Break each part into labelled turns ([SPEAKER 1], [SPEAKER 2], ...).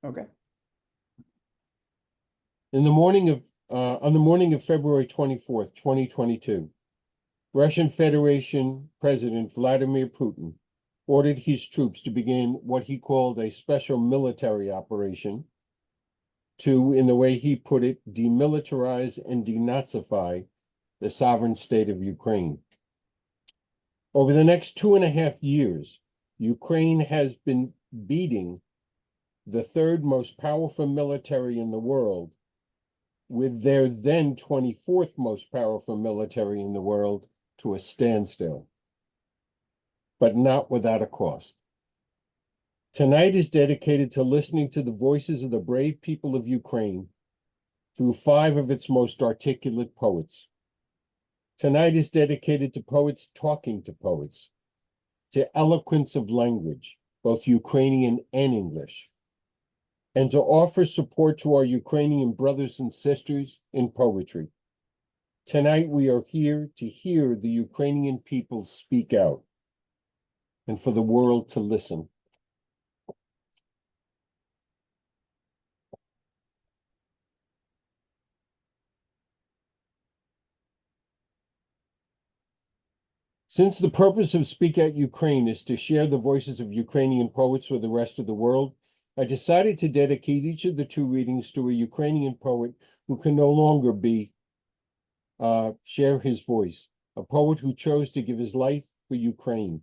[SPEAKER 1] Okay.
[SPEAKER 2] On the morning of February 24th, 2022, Russian Federation President Vladimir Putin ordered his troops to begin what he called a special military operation to, in the way he put it, demilitarize and denazify the sovereign state of Ukraine. Over the next 2.5 years, Ukraine has been beating the third most powerful military in the world with their then 24th most powerful military in the world to a standstill, but not without a cost. Tonight is dedicated to listening to the voices of the brave people of Ukraine through 5 of its most articulate poets. Tonight is dedicated to poets talking to poets, to eloquence of language, both Ukrainian and English, and to offer support to our Ukrainian brothers and sisters in poetry. Tonight we are here to hear the Ukrainian people speak out and for the world to listen. Since the purpose of Speak Out Ukraine is to share the voices of Ukrainian poets with the rest of the world, I decided to dedicate each of the 2 readings to a Ukrainian poet who can no longer share his voice, a poet who chose to give his life for Ukraine.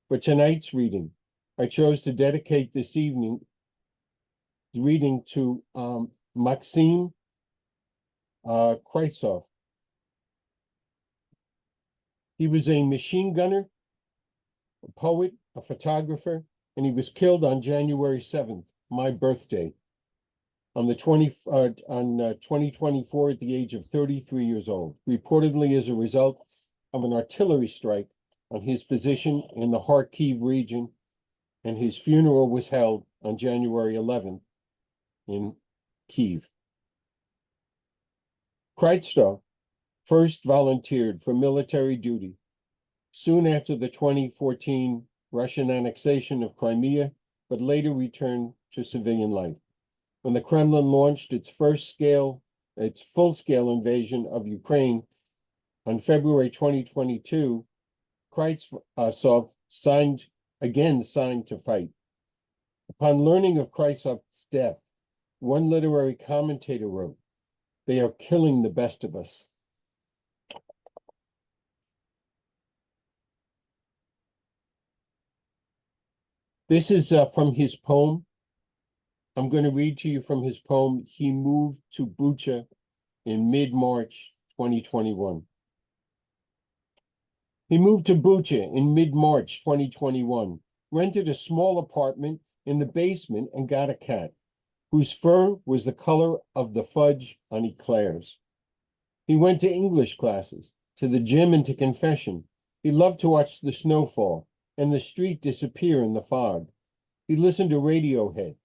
[SPEAKER 2] For tonight's reading, I chose to dedicate this evening reading to Maxim Kreisov. He was a machine gunner, a poet, a photographer, and he was killed on January 7th, my birthday, on 2024 at the age of 33 years old, reportedly as a result of an artillery strike on his position in the Kharkiv region, and his funeral was held on January 11th in Kyiv. Kreitstov first volunteered for military duty soon after the 2014 Russian annexation of Crimea, but later returned to civilian life. When the Kremlin launched its full-scale invasion of Ukraine on February 2022, Kreitstov signed to fight. Upon learning of Kreitsov's death, one literary commentator wrote, "They are killing the best of us." This is from his poem. I'm going to read to you from his poem, He Moved to Bucha in mid-March 2021. He moved to Bucha in mid-March 2021, rented a small apartment in the basement, and got a cat, whose fur was the color of the fudge on eclairs. He went to English classes, to the gym, and to confession. He loved to watch the snow fall and the street disappear in the fog. He listened to Radiohead,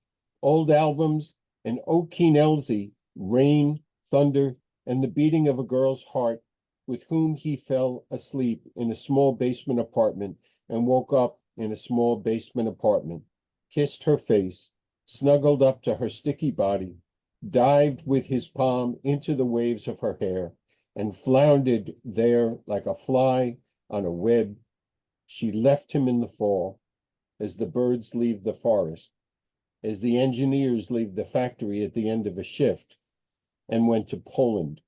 [SPEAKER 2] old albums, and O'Keen Elzy, Rain, Thunder, and the beating of a girl's heart with whom he fell asleep in a small basement apartment and woke up in a small basement apartment, kissed her face, snuggled up to her sticky body, dived with his palm into the waves of her hair, and floundered there like a fly on a web. She left him in the fall, as the birds leave the forest, as the engineers leave the factory at the end of a shift, and went to Poland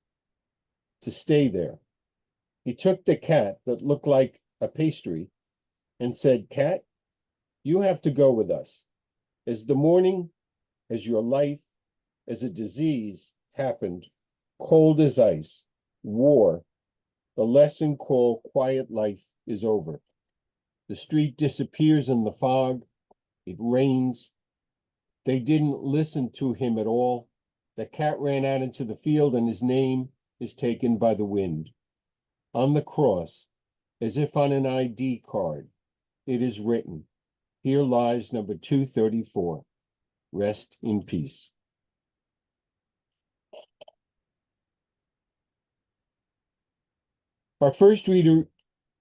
[SPEAKER 2] to stay there. He took the cat that looked like a pastry and said, "Cat, you have to go with us. As the morning, as your life, as a disease happened, cold as ice, war, the lesson called quiet life is over. The street disappears in the fog. It rains. They didn't listen to him at all. The cat ran out into the field, and his name is taken by the wind. On the cross, as if on an ID card, it is written, here lies number 234. Rest in peace." Our first reader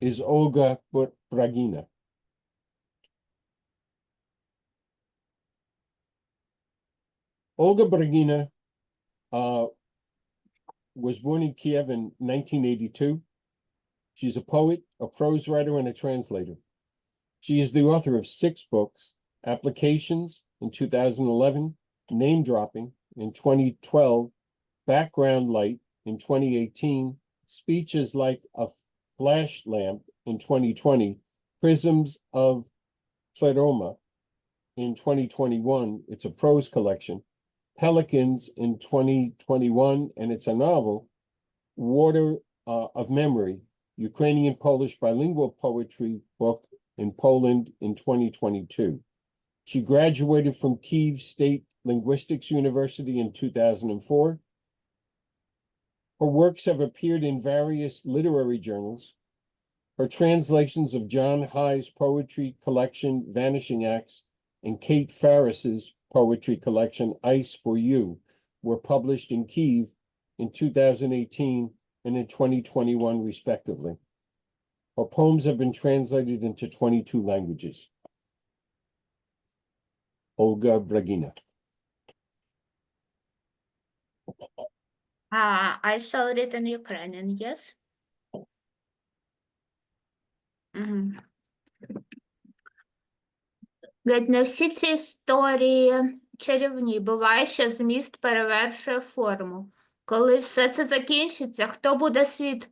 [SPEAKER 2] is Olga Bragina. Olga Bragina was born in Kiev in 1982. She's a poet, a prose writer, and a translator. She is the author of 6 books: Applications in 2011, Name Dropping in 2012, Background Light in 2018, Speech is Like a Flash Lamp in 2020, Prisms of Pleroma in 2021. It's a prose collection. Pelicans in 2021, and it's a novel. Water of Memory, Ukrainian Polish bilingual poetry book in Poland in 2022. She graduated from Kyiv State Linguistics University in 2004. Her works have appeared in various literary journals. Her translations of John Hay's poetry collection, Vanishing Acts, and Kate Farris's poetry collection, Ice for You, were published in Kyiv in 2018 and in 2021, respectively. Her poems have been translated into 22 languages. Olga Bragina.
[SPEAKER 1] I shall read in Ukrainian, yes? Геть не всі ці історії чарівні. Буває, що зміст перевершує форму. Коли все це закінчиться, хто буде світ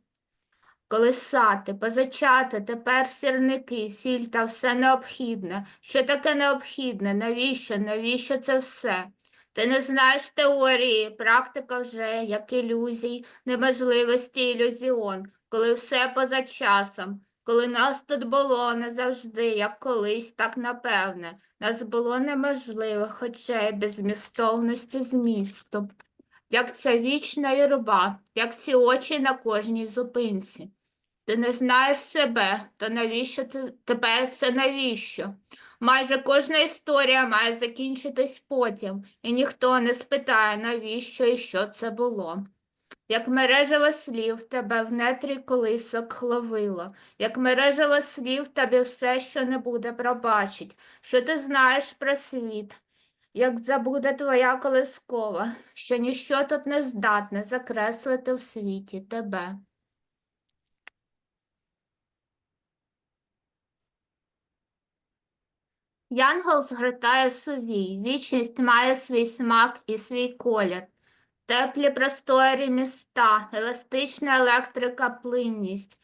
[SPEAKER 1] колисати, позичати, тепер сірники, сіль та все необхідне. Що таке необхідне? Навіщо? Навіщо це все? Ти не знаєш теорії, практика вже, як ілюзій, неможливості ілюзіон, коли все поза часом. Коли нас тут було не завжди, як колись, так напевне. Нас було неможливо, хоча й без змістовності змісту. Як ця вічна юрба, як ці очі на кожній зупинці. Ти не знаєш себе, то навіщо це тепер це навіщо? Майже кожна історія має закінчитись потім, і ніхто не спитає, навіщо і що це було. Як мережево слів тебе в нетрі колисок ловило, як мережево слів тобі все, що не буде, пробачить, що ти знаєш про світ, як забуде твоя колискова, що ніщо тут не здатне закреслити в світі тебе. Янгол згортає сувій, вічність має свій смак і свій колір. Теплі просторі міста, еластична електрика, плинність.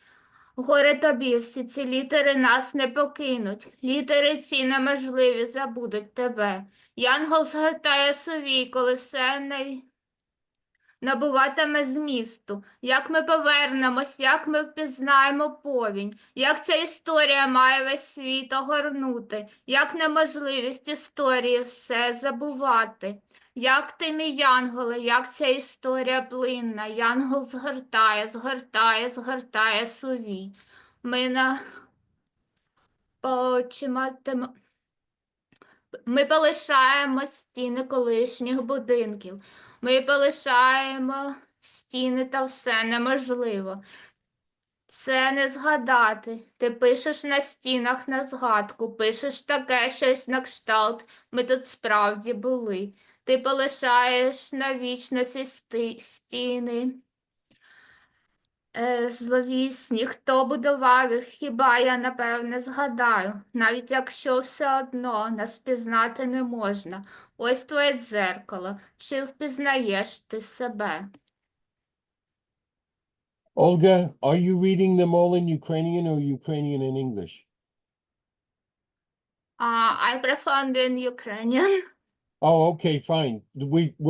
[SPEAKER 1] Горе тобі, всі ці літери нас не покинуть. Літери ці неможливі забудуть тебе. Янгол згортає сувій, коли все набуватиме змісту. Як ми повернемось, як ми впізнаємо повінь, як ця історія має весь світ огорнути, як неможливість історії все забувати. Як ти, мій янголе, як ця історія плинна, янгол згортає, згортає, згортає сувій. Ми полишаємо стіни колишніх будинків. Ми полишаємо стіни та все неможливо. Це не згадати. Ти пишеш на стінах на згадку, пишеш таке щось на кшталт. Ми тут справді були. Ти полишаєш навічно ці стіни. Зловісні, хто будував їх, хіба я, напевне, згадаю, навіть якщо все одно нас впізнати не можна. Ось твоє дзеркало, чи впізнаєш ти себе?
[SPEAKER 2] Olga, are you reading them all in Ukrainian or Ukrainian and English?
[SPEAKER 1] I prefer in Ukrainian.
[SPEAKER 2] Oh, okay, fine.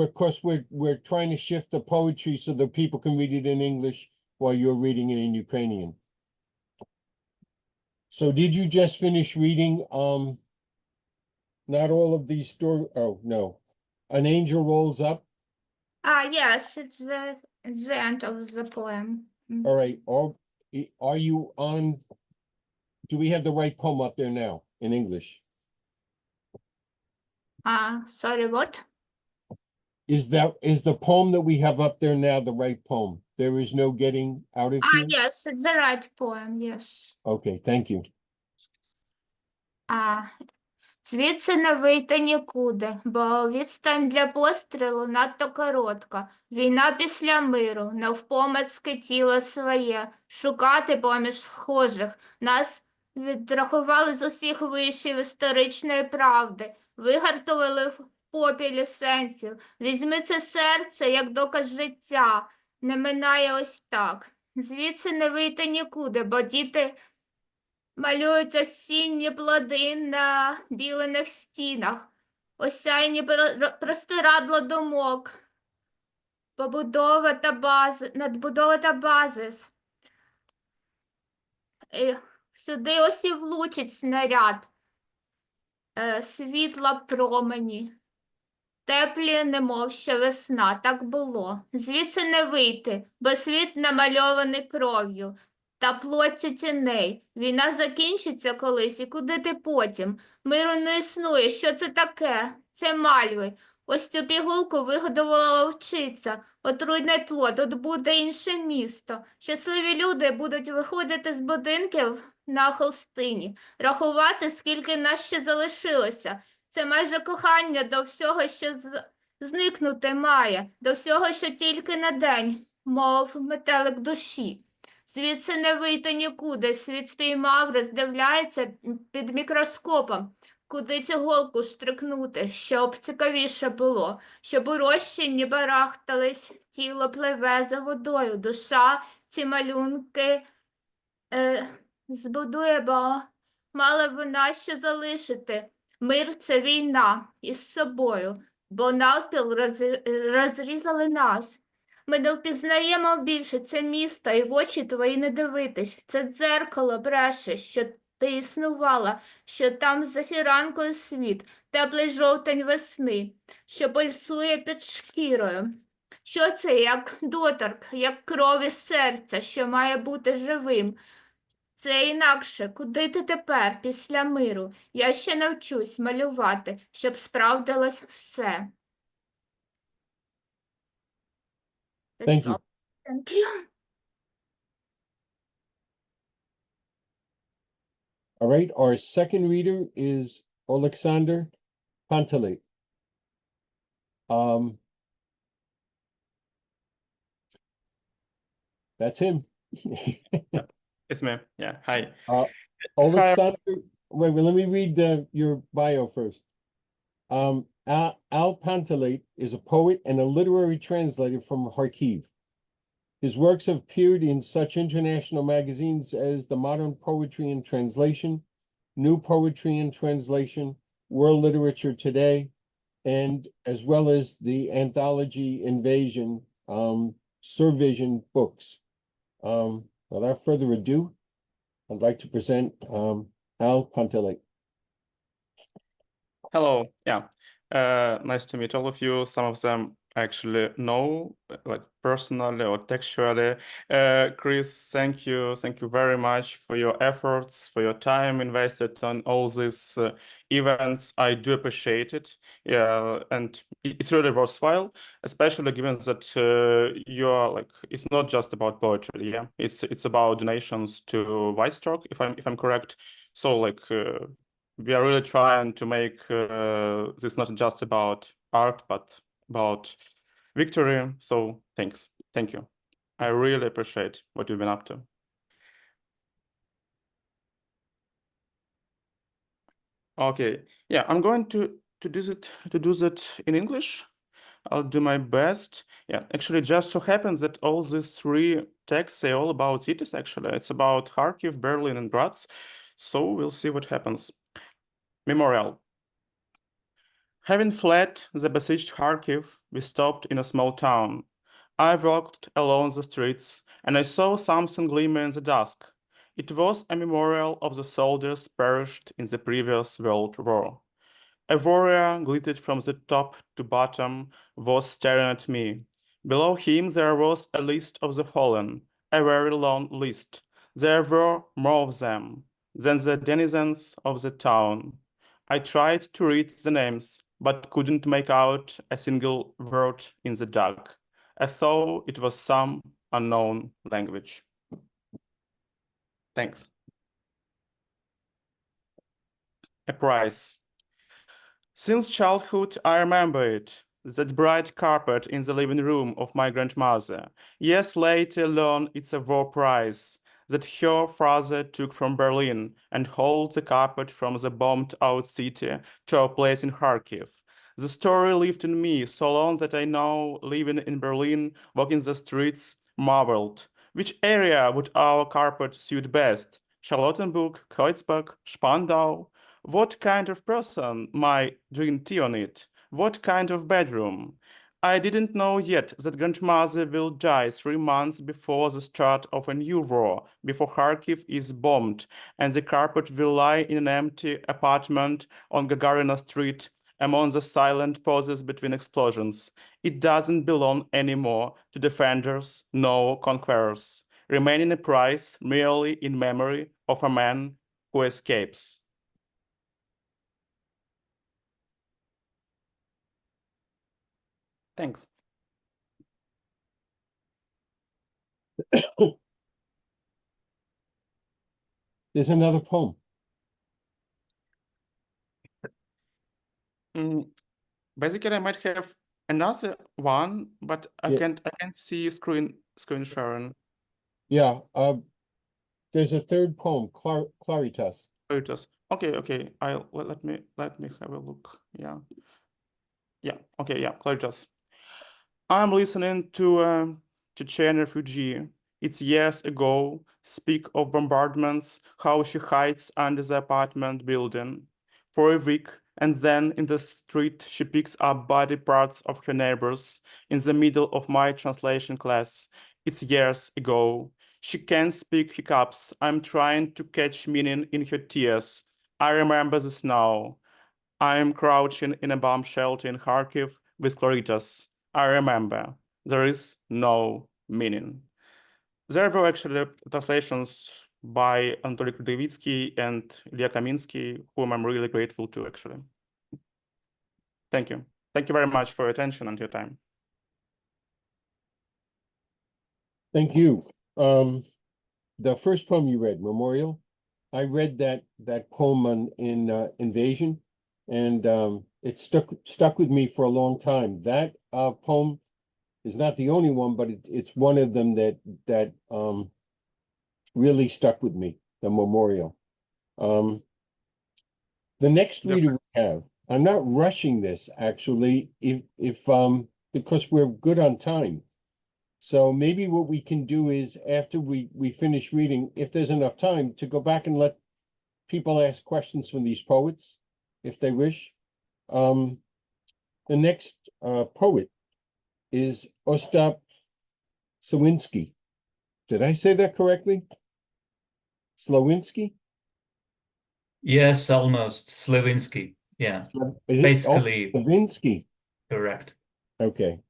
[SPEAKER 2] Of course, we're trying to shift the poetry so that people can read it in English while you're reading it in Ukrainian. So did you just finish reading, not all of these stories? Oh, no. An Angel Rolls Up?
[SPEAKER 1] Yes, it's the end of the poem.
[SPEAKER 2] All right. Are you on? Do we have the right poem up there now in English?
[SPEAKER 1] Sorry, what?
[SPEAKER 2] Is the poem that we have up there now the right poem? There is no getting out of here?
[SPEAKER 1] Yes, it's the right poem, yes.
[SPEAKER 2] Okay, thank you.
[SPEAKER 1] Звідси не вийти нікуди, бо відстань для пострілу надто коротка. Війна після миру, навпомацьки тіло своє, шукати поміж схожих. Нас відрахували з усіх вишів історичної правди, вигартували в попілі сенсів. Візьми це серце, як доказ життя, не минає ось так. Звідси не вийти нікуди, бо діти малюють осінні плоди на білених стінах, осяйні простирадло думок, надбудова та базис. І сюди ось і влучить снаряд, світла промені. Теплі, немов ще весна, так було. Звідси не вийти, бо світ намальований кров'ю та плоттю тіней. Війна закінчиться колись, і куди ти потім? Миру не існує, що це таке? Це мальви. Ось цю пігулку вигодувала вовчиця. Отруйне тло, тут буде інше місто. Щасливі люди будуть виходити з будинків на холстині, рахувати, скільки нас ще залишилося. Це майже кохання до всього, що зникнути має, до всього, що тільки на день, мов метелик душі. Звідси не вийти нікуди, світ спіймав, роздивляється під мікроскопом, куди цю голку штрикнути, щоб цікавіше було, щоб у розчині барахтались, тіло пливе за водою, душа ці малюнки збудує, бо мала вона що залишити. Мир – це війна із собою, бо навпіл розрізали нас. Ми не впізнаємо більше це місто, і в очі твої не дивитись. Це дзеркало бреше, що ти існувала, що там за фіранкою світ, теплий жовтень весни, що пульсує під шкірою. Що це, як доторк, як кров із серця, що має бути живим? Це інакше, куди ти тепер, після миру? Я ще навчусь малювати, щоб справдилось все.
[SPEAKER 2] Thank you.
[SPEAKER 1] Thank you.
[SPEAKER 2] All right, our second reader is Oleksandr Panteliat. That's him.
[SPEAKER 3] It's me. Yeah. Hi.
[SPEAKER 2] Oleksandr, wait, let me read your bio first. Al Panteliat is a poet and a literary translator from Kharkiv. His works have appeared in such international magazines as the Modern Poetry and Translation, New Poetry and Translation, World Literature Today, and as well as the anthology Invasion, Survision books. Without further ado, I'd like to present Al Panteliat.
[SPEAKER 3] Hello. Yeah. Nice to meet all of you. Some of them I actually know, like personally or textually. Chris, thank you. Thank you very much for your efforts, for your time invested on all these events. I do appreciate it. Yeah, and it's really worthwhile, especially given that you're like, it's not just about poetry. Yeah, it's about donations to Whitestroke, if I'm correct. So like. We are really trying to make this not just about art, but about victory. So thanks. Thank you. I really appreciate what you've been up to. Okay. Yeah, I'm going to do that in English. I'll do my best. Yeah, actually, just so happens that all these three texts say all about cities, actually. It's about Kharkiv, Berlin, and Graz. So we'll see what happens. Memorial. Having fled the besieged Kharkiv, we stopped in a small town. I walked along the streets, and I saw something glimmer in the dusk. It was a memorial of the soldiers perished in the previous World War. A warrior, glittered from the top to bottom, was staring at me. Below him there was a list of the fallen, a very long list. There were more of them than the denizens of the town. I tried to read the names, but couldn't make out a single word in the dark. I thought it was some unknown language. Thanks. A prize. Since childhood, I remember it, that bright carpet in the living room of my grandmother. Years later, learned it's a war prize that her father took from Berlin and hauled the carpet from the bombed-out city to our place in Kharkiv. The story lived in me so long that I now, living in Berlin, walking the streets, marveled. Which area would our carpet suit best? Charlottenburg, Kreuzberg, Spandau? What kind of person might drink tea on it? What kind of bedroom? I didn't know yet that grandmother will die 3 months before the start of a new war, before Kharkiv is bombed, and the carpet will lie in an empty apartment on Gagarina Street among the silent pauses between explosions. It doesn't belong anymore to defenders, no conquerors, remaining a prize merely in memory of a man who escapes. Thanks.
[SPEAKER 2] There's another poem.
[SPEAKER 3] Basically, I might have another one, but I
[SPEAKER 2] Yeah.
[SPEAKER 3] can't see screen sharing.
[SPEAKER 2] Yeah, there's a third poem, Claritas.
[SPEAKER 3] Oh, it does. Okay. Let me have a look. Yeah. Okay. Yeah. Claritas. I'm listening to a Chechen refugee. It's years ago. Speak of bombardments, how she hides under the apartment building for a week, and then in the street she picks up body parts of her neighbors in the middle of my translation class. It's years ago. She can't speak hiccups. I'm trying to catch meaning in her tears. I remember this now. I'm crouching in a bomb shelter in Kharkiv with Claritas. I remember. There is no meaning. There were actually translations by Anatoly Krudovitsky and Ilya Kaminsky, whom I'm really grateful to, actually. Thank you. Thank you very much for your attention and your time.
[SPEAKER 2] Thank you. The first poem you read, Memorial, I read that poem in Invasion, and it stuck with me for a long time. That poem is not the only one, but it's one of them that really stuck with me, the Memorial. The next reader we have, I'm not rushing this actually, if because we're good on time. So maybe what we can do is after we finish reading, if there's enough time, to go back and let people ask questions from these poets, if they wish. The next poet is Ostap Slyvynsky. Did I say that correctly? Slyvynsky?
[SPEAKER 4] Yes, almost. Slyvynsky. Yeah, basically.
[SPEAKER 2] Slyvynsky.
[SPEAKER 4] Correct.
[SPEAKER 2] Okay.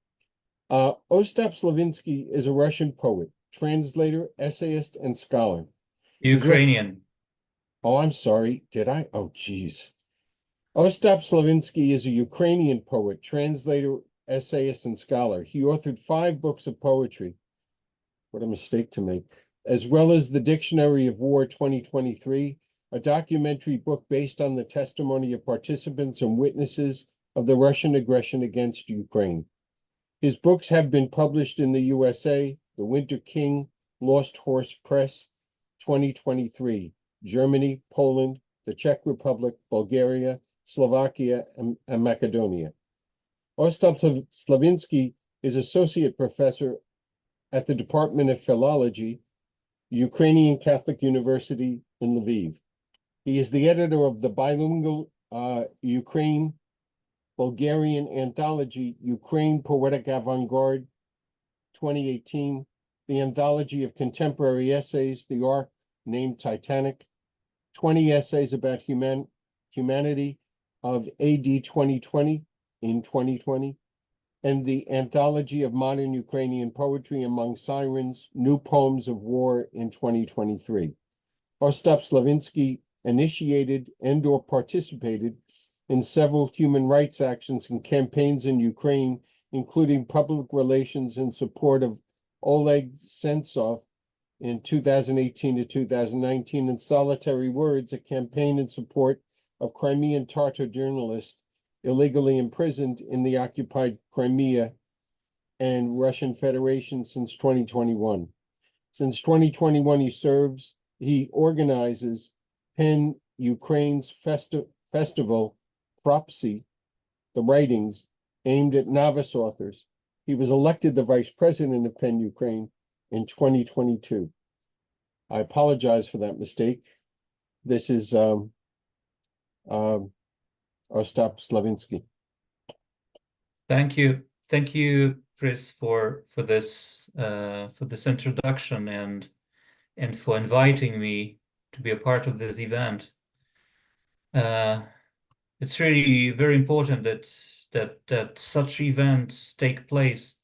[SPEAKER 2] Ostap Slyvynsky is a Russian poet, translator, essayist, and scholar.
[SPEAKER 4] Ukrainian.
[SPEAKER 2] Oh, I'm sorry. Did I? Oh, geez. Ostap Slyvynsky is a Ukrainian poet, translator, essayist, and scholar. He authored 5 books of poetry. What a mistake to make. As well as the Dictionary of War 2023, a documentary book based on the testimony of participants and witnesses of the Russian aggression against Ukraine. His books have been published in the USA, The Winter King, Lost Horse Press, 2023, Germany, Poland, the Czech Republic, Bulgaria, Slovakia, and Macedonia. Ostap Slyvynsky is associate professor at the Department of Philology, Ukrainian Catholic University in Lviv. He is the editor of the bilingual Ukraine-Bulgarian anthology, Ukraine Poetic Avant-Garde, 2018, the anthology of contemporary essays, The Ark, named Titanic, 20 essays about humanity of AD 2020 in 2020, and the anthology of modern Ukrainian poetry among sirens, new poems of war in 2023. Ostap Slyvynsky initiated and or participated in several human rights actions and campaigns in Ukraine, including public relations in support of Oleg Sentsov in 2018 to 2019, and Solitary Words, a campaign in support of Crimean Tatar journalist illegally imprisoned in the occupied Crimea and Russian Federation since 2021. Since 2021, he organizes PEN Ukraine's festival, Propsy, the writings, aimed at novice authors. He was elected the vice president of PEN Ukraine in 2022. I apologize for that mistake. This is Ostap Slyvynsky.
[SPEAKER 4] Thank you, Chris, for this introduction and for inviting me to be a part of this event. It's really very important that such events take place,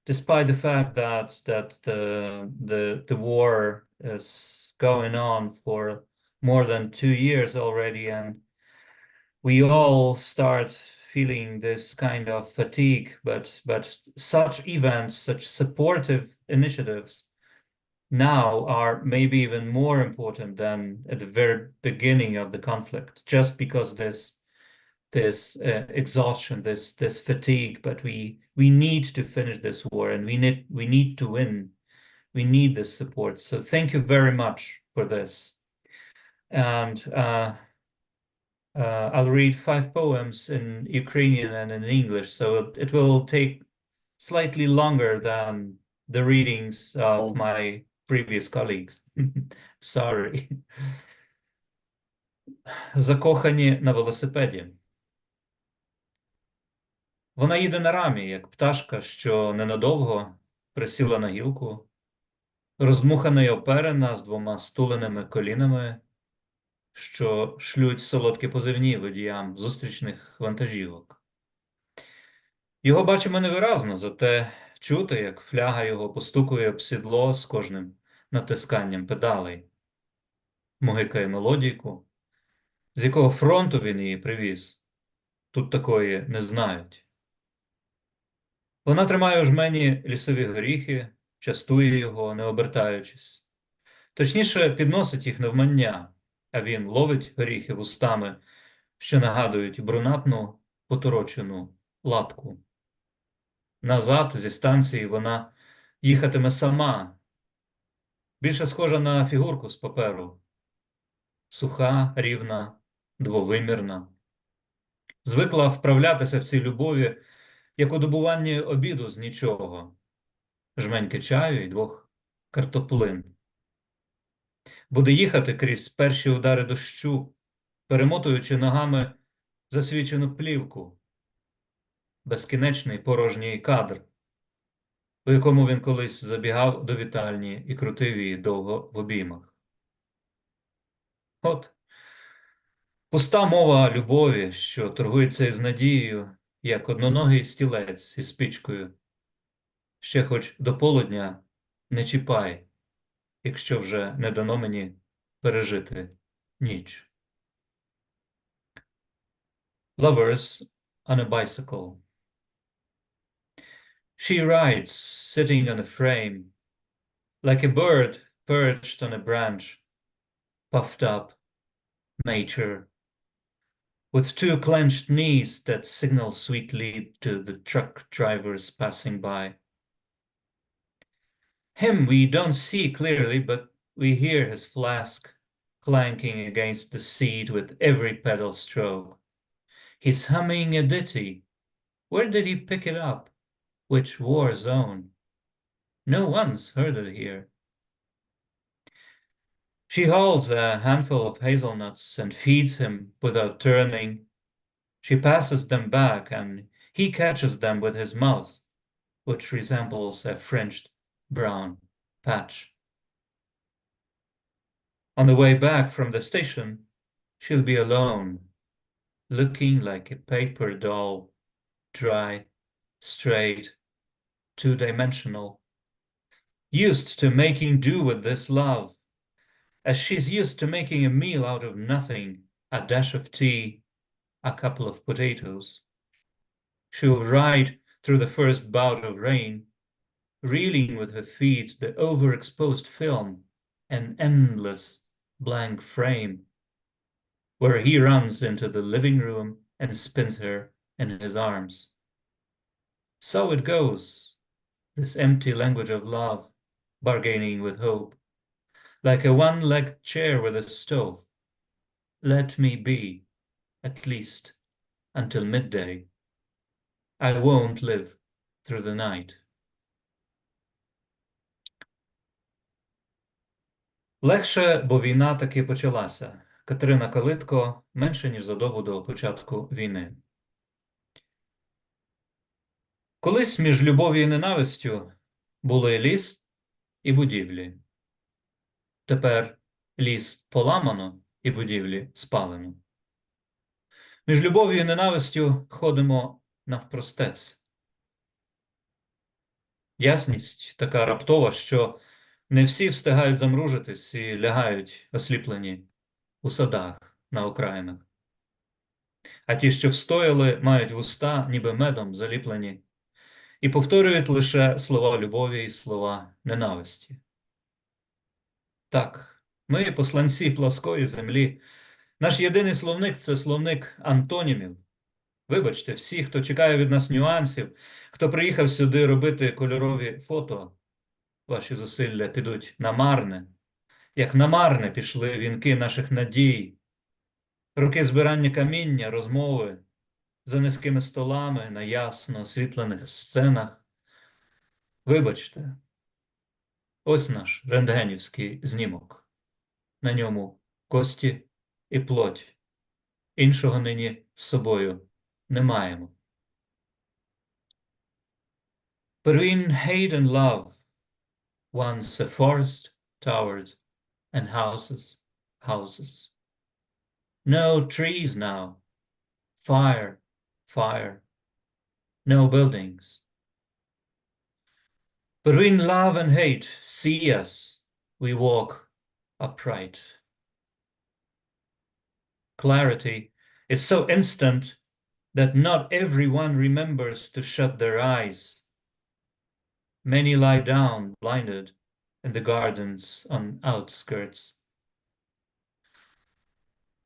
[SPEAKER 4] despite the fact that the war is going on for more than 2 years already, and we all start feeling this kind of fatigue. But such events, such supportive initiatives, now are maybe even more important than at the very beginning of the conflict, just because this exhaustion, this fatigue. But we need to finish this war, and we need to win. We need this support. So thank you very much for this. And I'll read 5 poems in Ukrainian and in English, so it will take slightly longer than the readings of my previous colleagues. Sorry. Закохані на велосипеді. Вона їде на рамі, як пташка, що ненадовго присіла на гілку, роздмухана й оперена з 2 стуленими колінами, що шлють солодкі позивні водіям зустрічних вантажівок. Його бачимо невиразно, зате чути, як фляга його постукує об сідло з кожним натисканням педалей. Мугикає мелодійку, з якого фронту він її привіз. Тут такої не знають. Вона тримає у жмені лісові горіхи, частує його, не обертаючись. Точніше, підносить їх навмання, а він ловить горіхи вустами, що нагадують брунатну поторочену латку. Назад зі станції вона їхатиме сама, більше схожа на фігурку з паперу. Суха, рівна, двовимірна. Звикла вправлятися в цій любові, як у добуванні обіду з нічого. Жменьки чаю і 2 картоплин. Буде їхати крізь перші удари дощу, перемотуючи ногами засвічену плівку. Безкінечний порожній кадр, у якому він колись забігав до вітальні і крутив її довго в обіймах. От, пуста мова любові, що торгується із надією, як одноногий стілець із спичкою. Ще хоч до полудня не чіпай, якщо вже не дано мені пережити ніч. Lovers on a bicycle. She rides, sitting on a frame, like a bird perched on a branch, puffed up, mature, with 2 clenched knees that signal sweetly to the truck drivers passing by. Him we don't see clearly, but we hear his flask clanking against the seat with every pedal stroke. He's humming a ditty. Where did he pick it up? Which war zone? No one's heard it here. She holds a handful of hazelnuts and feeds him without turning. She passes them back, and he catches them with his mouth, which resembles a fringed brown patch. On the way back from the station, she'll be alone, looking like a paper doll, dry, straight, 2-dimensional, used to making do with this love, as she's used to making a meal out of nothing, a dash of tea, a couple of potatoes. She'll ride through the first bout of rain, reeling with her feet the overexposed film, an endless blank frame, where he runs into the living room and spins her in his arms. So it goes, this empty language of love, bargaining with hope, like a one-legged chair with a stove. Let me be, at least, until midday. I won't live through the night. Легше, бо війна таки почалася. Катерина Калитко, менше ніж за добу до початку війни. Колись між любов'ю і ненавистю були ліс і будівлі. Тепер ліс поламано і будівлі спалено. Між любов'ю і ненавистю ходимо навпростець. Ясність така раптова, що не всі встигають замружитись і лягають осліплені у садах на окраїнах. А ті, що встояли, мають вуста, ніби медом заліплені, і повторюють лише слова любові і слова ненависті. Так, ми, посланці плоскої землі, наш єдиний словник – це словник антонімів. Вибачте, всі, хто чекає від нас нюансів, хто приїхав сюди робити кольорові фото, ваші зусилля підуть намарне, як намарне пішли вінки наших надій, роки збирання каміння, розмови за низькими столами на ясно освітлених сценах. Вибачте, ось наш рентгенівський знімок. На ньому кості і плоть. Іншого нині з собою не маємо. Between hate and love, once a forest, towers, and houses, houses. No trees now, fire, fire, no buildings. Between love and hate, see us, we walk upright. Clarity is so instant that not everyone remembers to shut their eyes. Many lie down, blinded, in the gardens on outskirts.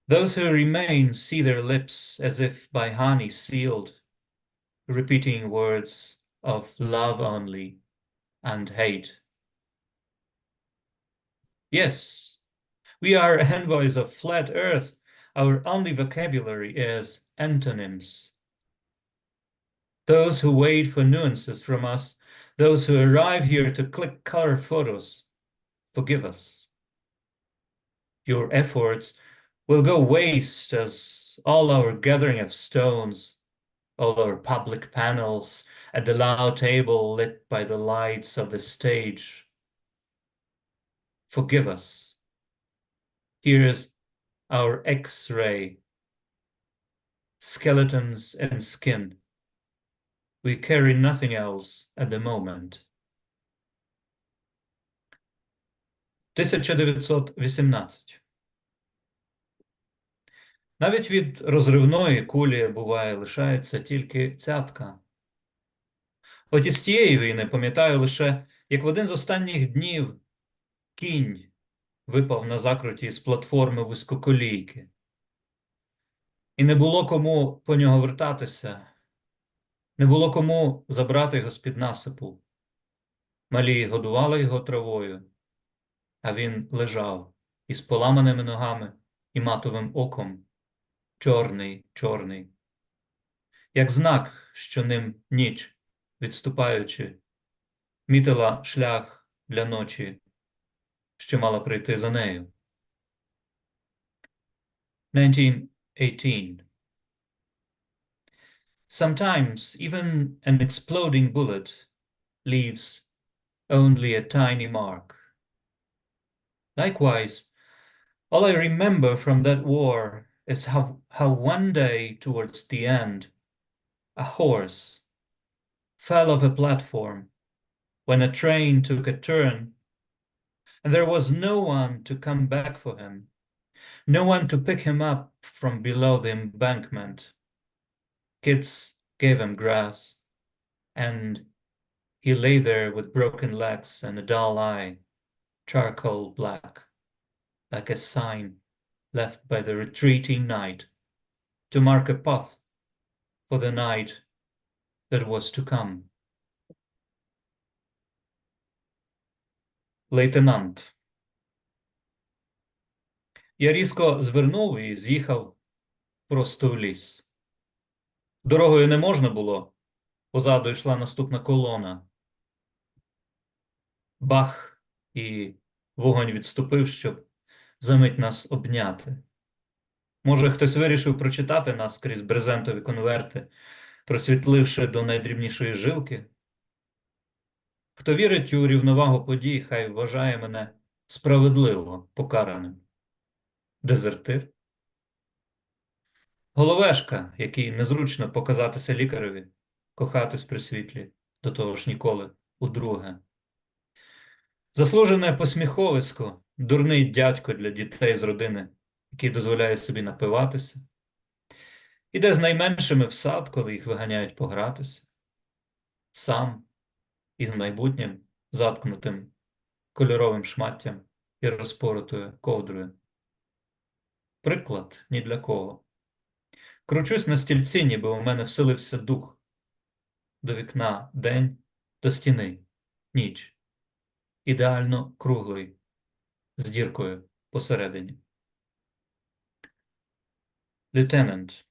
[SPEAKER 4] Those who remain see their lips as if by honey sealed, repeating words of love only and hate. Yes, we are envoys of flat earth. Our only vocabulary is antonyms. Those who wait for nuances from us, those who arrive here to click color photos, forgive us. Your efforts will go waste as all our gathering of stones, all our public panels at the loud table lit by the lights of the stage. Forgive us. Here's our X-ray, skeletons and skin. We carry nothing else at the moment. 1918. Навіть від розривної кулі, буває, лишається тільки цятка. От із тієї війни пам'ятаю лише, як в один з останніх днів кінь випав на закруті з платформи вузькоколійки. І не було кому по нього вертатися, не було кому забрати його з-під насипу. Малі годували його травою, а він лежав із поламаними ногами і матовим оком, чорний, чорний, як знак, що ним ніч, відступаючи, мітила шлях для ночі, що мала прийти за нею. 1918. Sometimes even an exploding bullet leaves only a tiny mark. Likewise, all I remember from that war is how one day towards the end, a horse fell off a platform when a train took a turn, and there was no one to come back for him, no one to pick him up from below the embankment. Kids gave him grass, and he lay there with broken legs and a dull eye, charcoal black, like a sign left by the retreating night to mark a path for the night that was to come. Лейтенант. Я різко звернув і з'їхав просто в ліс. Дорогою не можна було. Позаду йшла наступна колона. Бах! І вогонь відступив, щоб замить нас обняти. Може, хтось вирішив прочитати нас крізь брезентові конверти, просвітливши до найдрібнішої жилки? Хто вірить у рівновагу подій, хай вважає мене справедливо покараним. Дезертир? Головешка, який незручно показатися лікареві, кохатись при світлі, до того ж ніколи, удруге. Заслужене посміховисько, дурний дядько для дітей з родини, який дозволяє собі напиватися. Іде з найменшими в сад, коли їх виганяють погратися. Сам із майбутнім, заткнутим кольоровим шматтям і розпоротою ковдрою. Приклад ні для кого. Кручусь на стільці, ніби у мене вселився дух. До вікна день, до стіни ніч. Ідеально круглий, з діркою посередині. Lieutenant.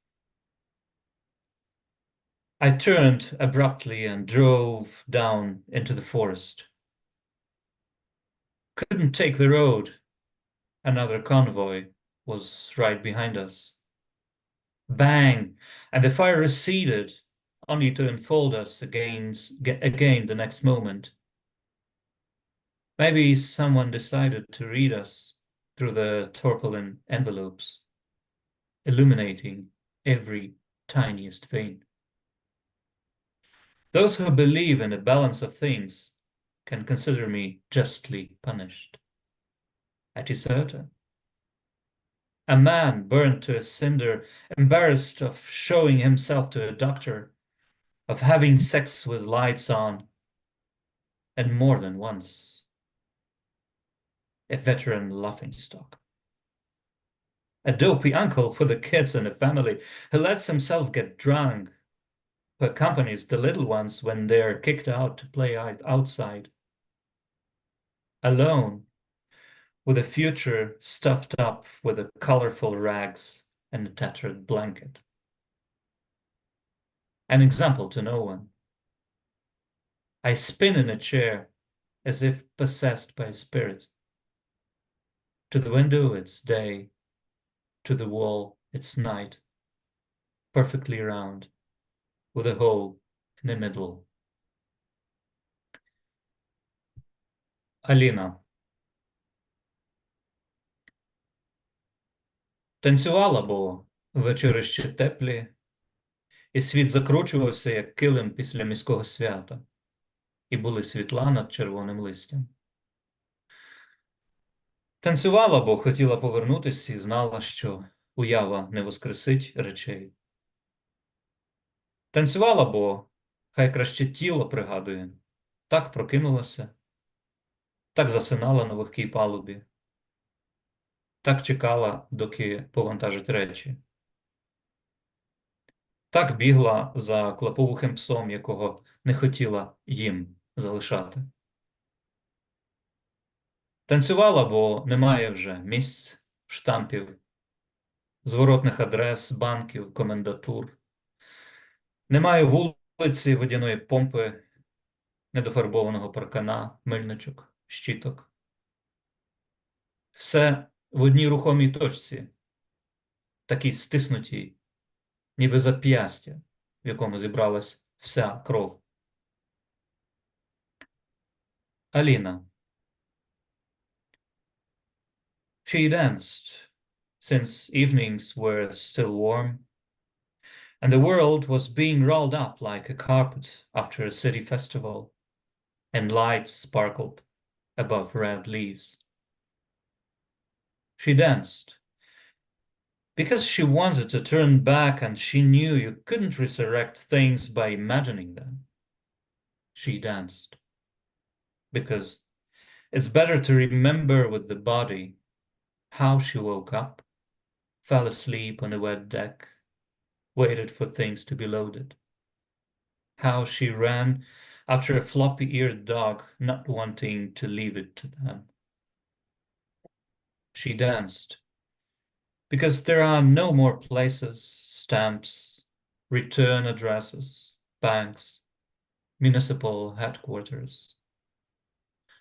[SPEAKER 4] I turned abruptly and drove down into the forest. Couldn't take the road. Another convoy was right behind us. Bang! And the fire receded, only to enfold us again the next moment. Maybe someone decided to read us through the tarpaulin envelopes, illuminating every tiniest vein. Those who believe in the balance of things can consider me justly punished. At certain. A man burned to a cinder, embarrassed of showing himself to a doctor, of having sex with lights on, and more than once. A veteran laughingstock. A dopey uncle for the kids in the family who lets himself get drunk, who accompanies the little ones when they're kicked out to play outside. Alone, with a future stuffed up with the colorful rags and a tattered blanket. An example to no one. I spin in a chair as if possessed by a spirit. To the window it's day, to the wall it's night, perfectly round, with a hole in the middle. Аліна. Танцювала, бо вечори ще теплі, і світ закручувався, як килим після міського свята, і були світла над червоним листям. Танцювала, бо хотіла повернутися і знала, що уява не воскресить речей. Танцювала, бо хай краще тіло пригадує. Так прокинулася, так засинала на вогкій палубі, так чекала, доки повантажить речі. Так бігла за клаповухим псом, якого не хотіла їм залишати. Танцювала, бо немає вже місць, штампів, зворотних адрес, банків, комендатур. Немає вулиці, водяної помпи, недофарбованого паркана, мильничок, щіток. Все в одній рухомій точці, такій стиснутій, ніби зап'ястя, в якому зібралась вся кров. Аліна. She danced, since evenings were still warm, and the world was being rolled up like a carpet after a city festival, and lights sparkled above red leaves. She danced, because she wanted to turn back and she knew you couldn't resurrect things by imagining them. She danced, because it's better to remember with the body how she woke up, fell asleep on a wet deck, waited for things to be loaded. How she ran after a floppy-eared dog, not wanting to leave it to them. She danced, because there are no more places, stamps, return addresses, banks, municipal headquarters.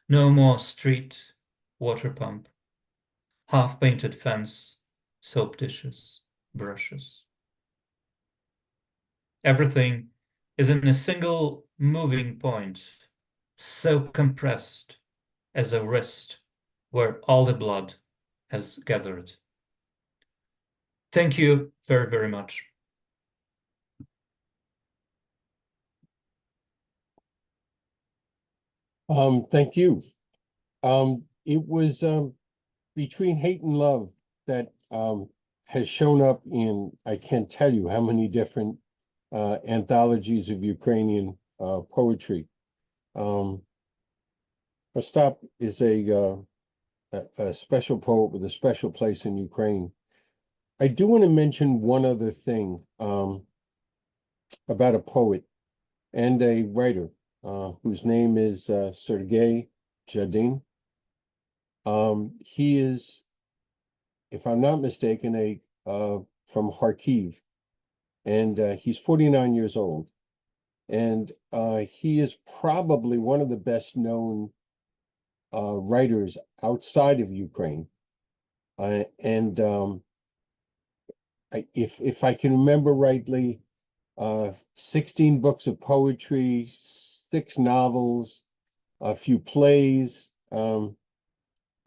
[SPEAKER 4] No more street, water pump, half-painted fence, soap dishes, brushes. Everything is in a single moving point, so compressed as a wrist where all the blood has gathered. Thank you very, very much.
[SPEAKER 2] Thank you. It was Between Hate and Love that has shown up in, I can't tell you how many different anthologies of Ukrainian poetry. Ostap is a special poet with a special place in Ukraine. I do want to mention one other thing about a poet and a writer whose name is Sergei Jadin. He is, if I'm not mistaken, from Kharkiv, and he's 49 years old, and he is probably one of the best known writers outside of Ukraine. If I can remember rightly, 16 books of poetry, 6 novels, a few plays. At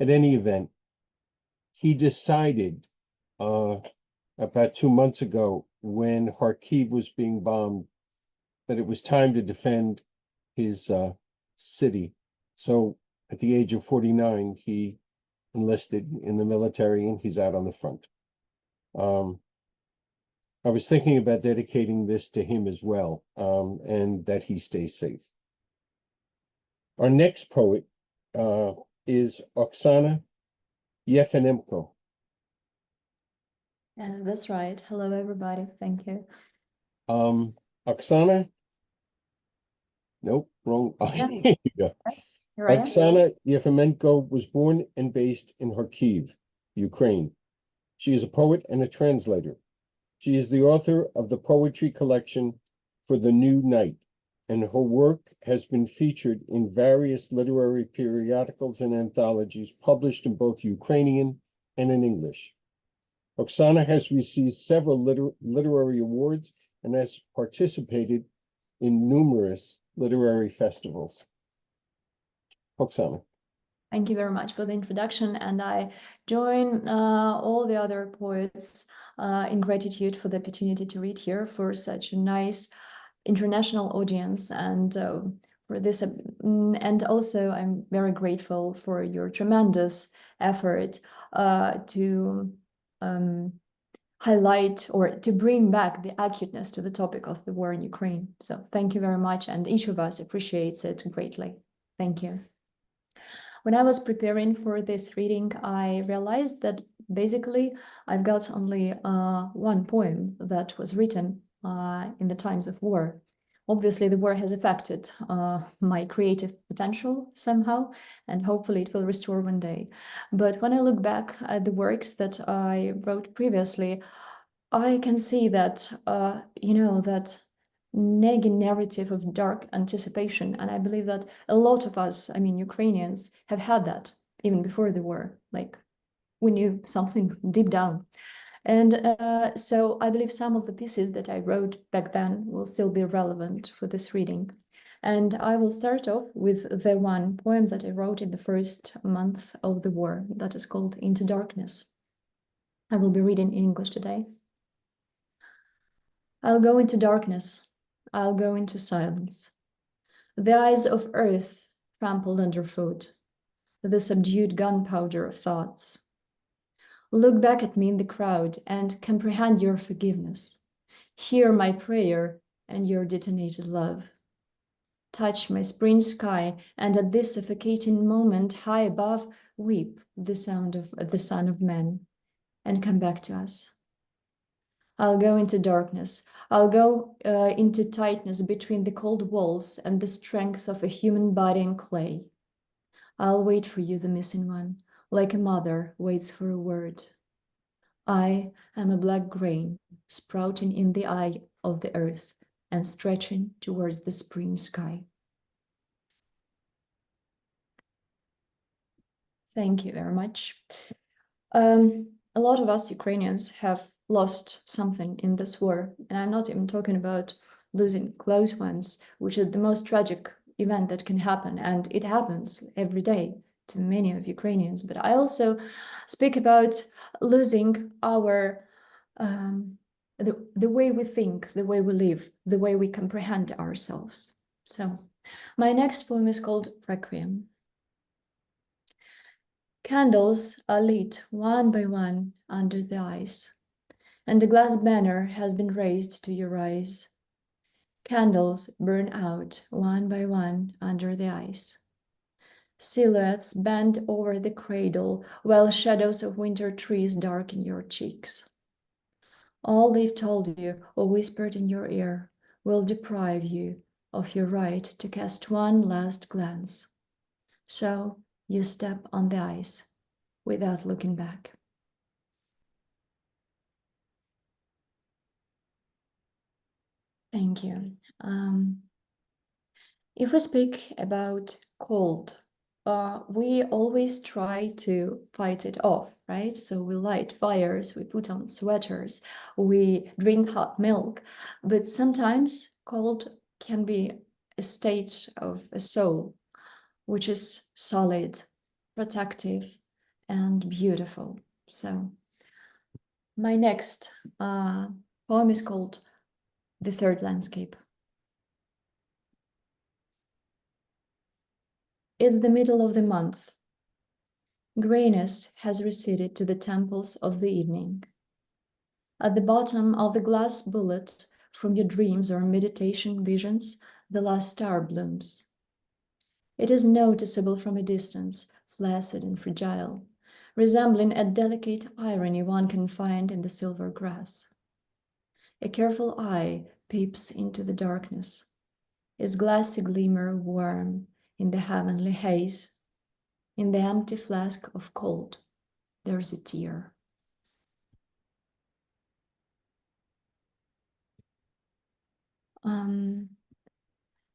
[SPEAKER 2] any event, he decided about 2 months ago, when Kharkiv was being bombed, that it was time to defend his city. So at the age of 49, he enlisted in the military, and he's out on the front. I was thinking about dedicating this to him as well, and that he stays safe. Our next poet is Oksana Yefinemko.
[SPEAKER 5] Yeah, that's right. Hello, everybody. Thank you.
[SPEAKER 2] Oksana? Nope, wrong.
[SPEAKER 5] Yeah.
[SPEAKER 2] Here you go.
[SPEAKER 5] Yes, here I am.
[SPEAKER 2] Oksana Yefinemko was born and based in Kharkiv, Ukraine. She is a poet and a translator. She is the author of the poetry collection For the New Night, and her work has been featured in various literary periodicals and anthologies published in both Ukrainian and in English. Oksana has received several literary awards and has participated in numerous literary festivals. Oksana.
[SPEAKER 5] Thank you very much for the introduction, and I join all the other poets in gratitude for the opportunity to read here for such a nice international audience, and for this. And also, I'm very grateful for your tremendous effort to highlight or to bring back the acuteness to the topic of the war in Ukraine. So thank you very much, and each of us appreciates it greatly. Thank you. When I was preparing for this reading, I realized that basically I've got only one poem that was written in the times of war. Obviously, the war has affected my creative potential somehow, and hopefully it will restore one day. But when I look back at the works that I wrote previously, I can see that, that nagging narrative of dark anticipation. And I believe that a lot of us, Ukrainians, have had that even before the war. Like, we knew something deep down. And so I believe some of the pieces that I wrote back then will still be relevant for this reading. And I will start off with the one poem that I wrote in the first month of the war, that is called Into Darkness. I will be reading in English today. I'll go into darkness. I'll go into silence. The eyes of earth trampled underfoot, the subdued gunpowder of thoughts. Look back at me in the crowd and comprehend your forgiveness. Hear my prayer and your detonated love. Touch my spring sky, and at this suffocating moment high above, weep the sound of the Son of Man, and come back to us. I'll go into darkness. I'll go into tightness between the cold walls and the strength of a human body in clay. I'll wait for you, the missing one, like a mother waits for a word. I am a black grain sprouting in the eye of the earth and stretching towards the spring sky. Thank you very much. A lot of us Ukrainians have lost something in this war, and I'm not even talking about losing close ones, which is the most tragic event that can happen, and it happens every day to many of Ukrainians. But I also speak about losing our the way we think, the way we live, the way we comprehend ourselves. So, my next poem is called Requiem. Candles are lit one by one under the ice, and a glass banner has been raised to your eyes. Candles burn out one by one under the ice. Silhouettes bend over the cradle, while shadows of winter trees darken your cheeks. All they've told you or whispered in your ear will deprive you of your right to cast one last glance. So you step on the ice without looking back. Thank you. If we speak about cold, we always try to fight it off, right? So we light fires, we put on sweaters, we drink hot milk, but sometimes cold can be a state of a soul, which is solid, protective, and beautiful. So my next poem is called The Third Landscape. It's the middle of the month. Grayness has receded to the temples of the evening. At the bottom of the glass bullet from your dreams or meditation visions, the last star blooms. It is noticeable from a distance, flaccid and fragile, resembling a delicate irony one can find in the silver grass. A careful eye peeps into the darkness, its glassy glimmer warm in the heavenly haze. In the empty flask of cold, there's a tear.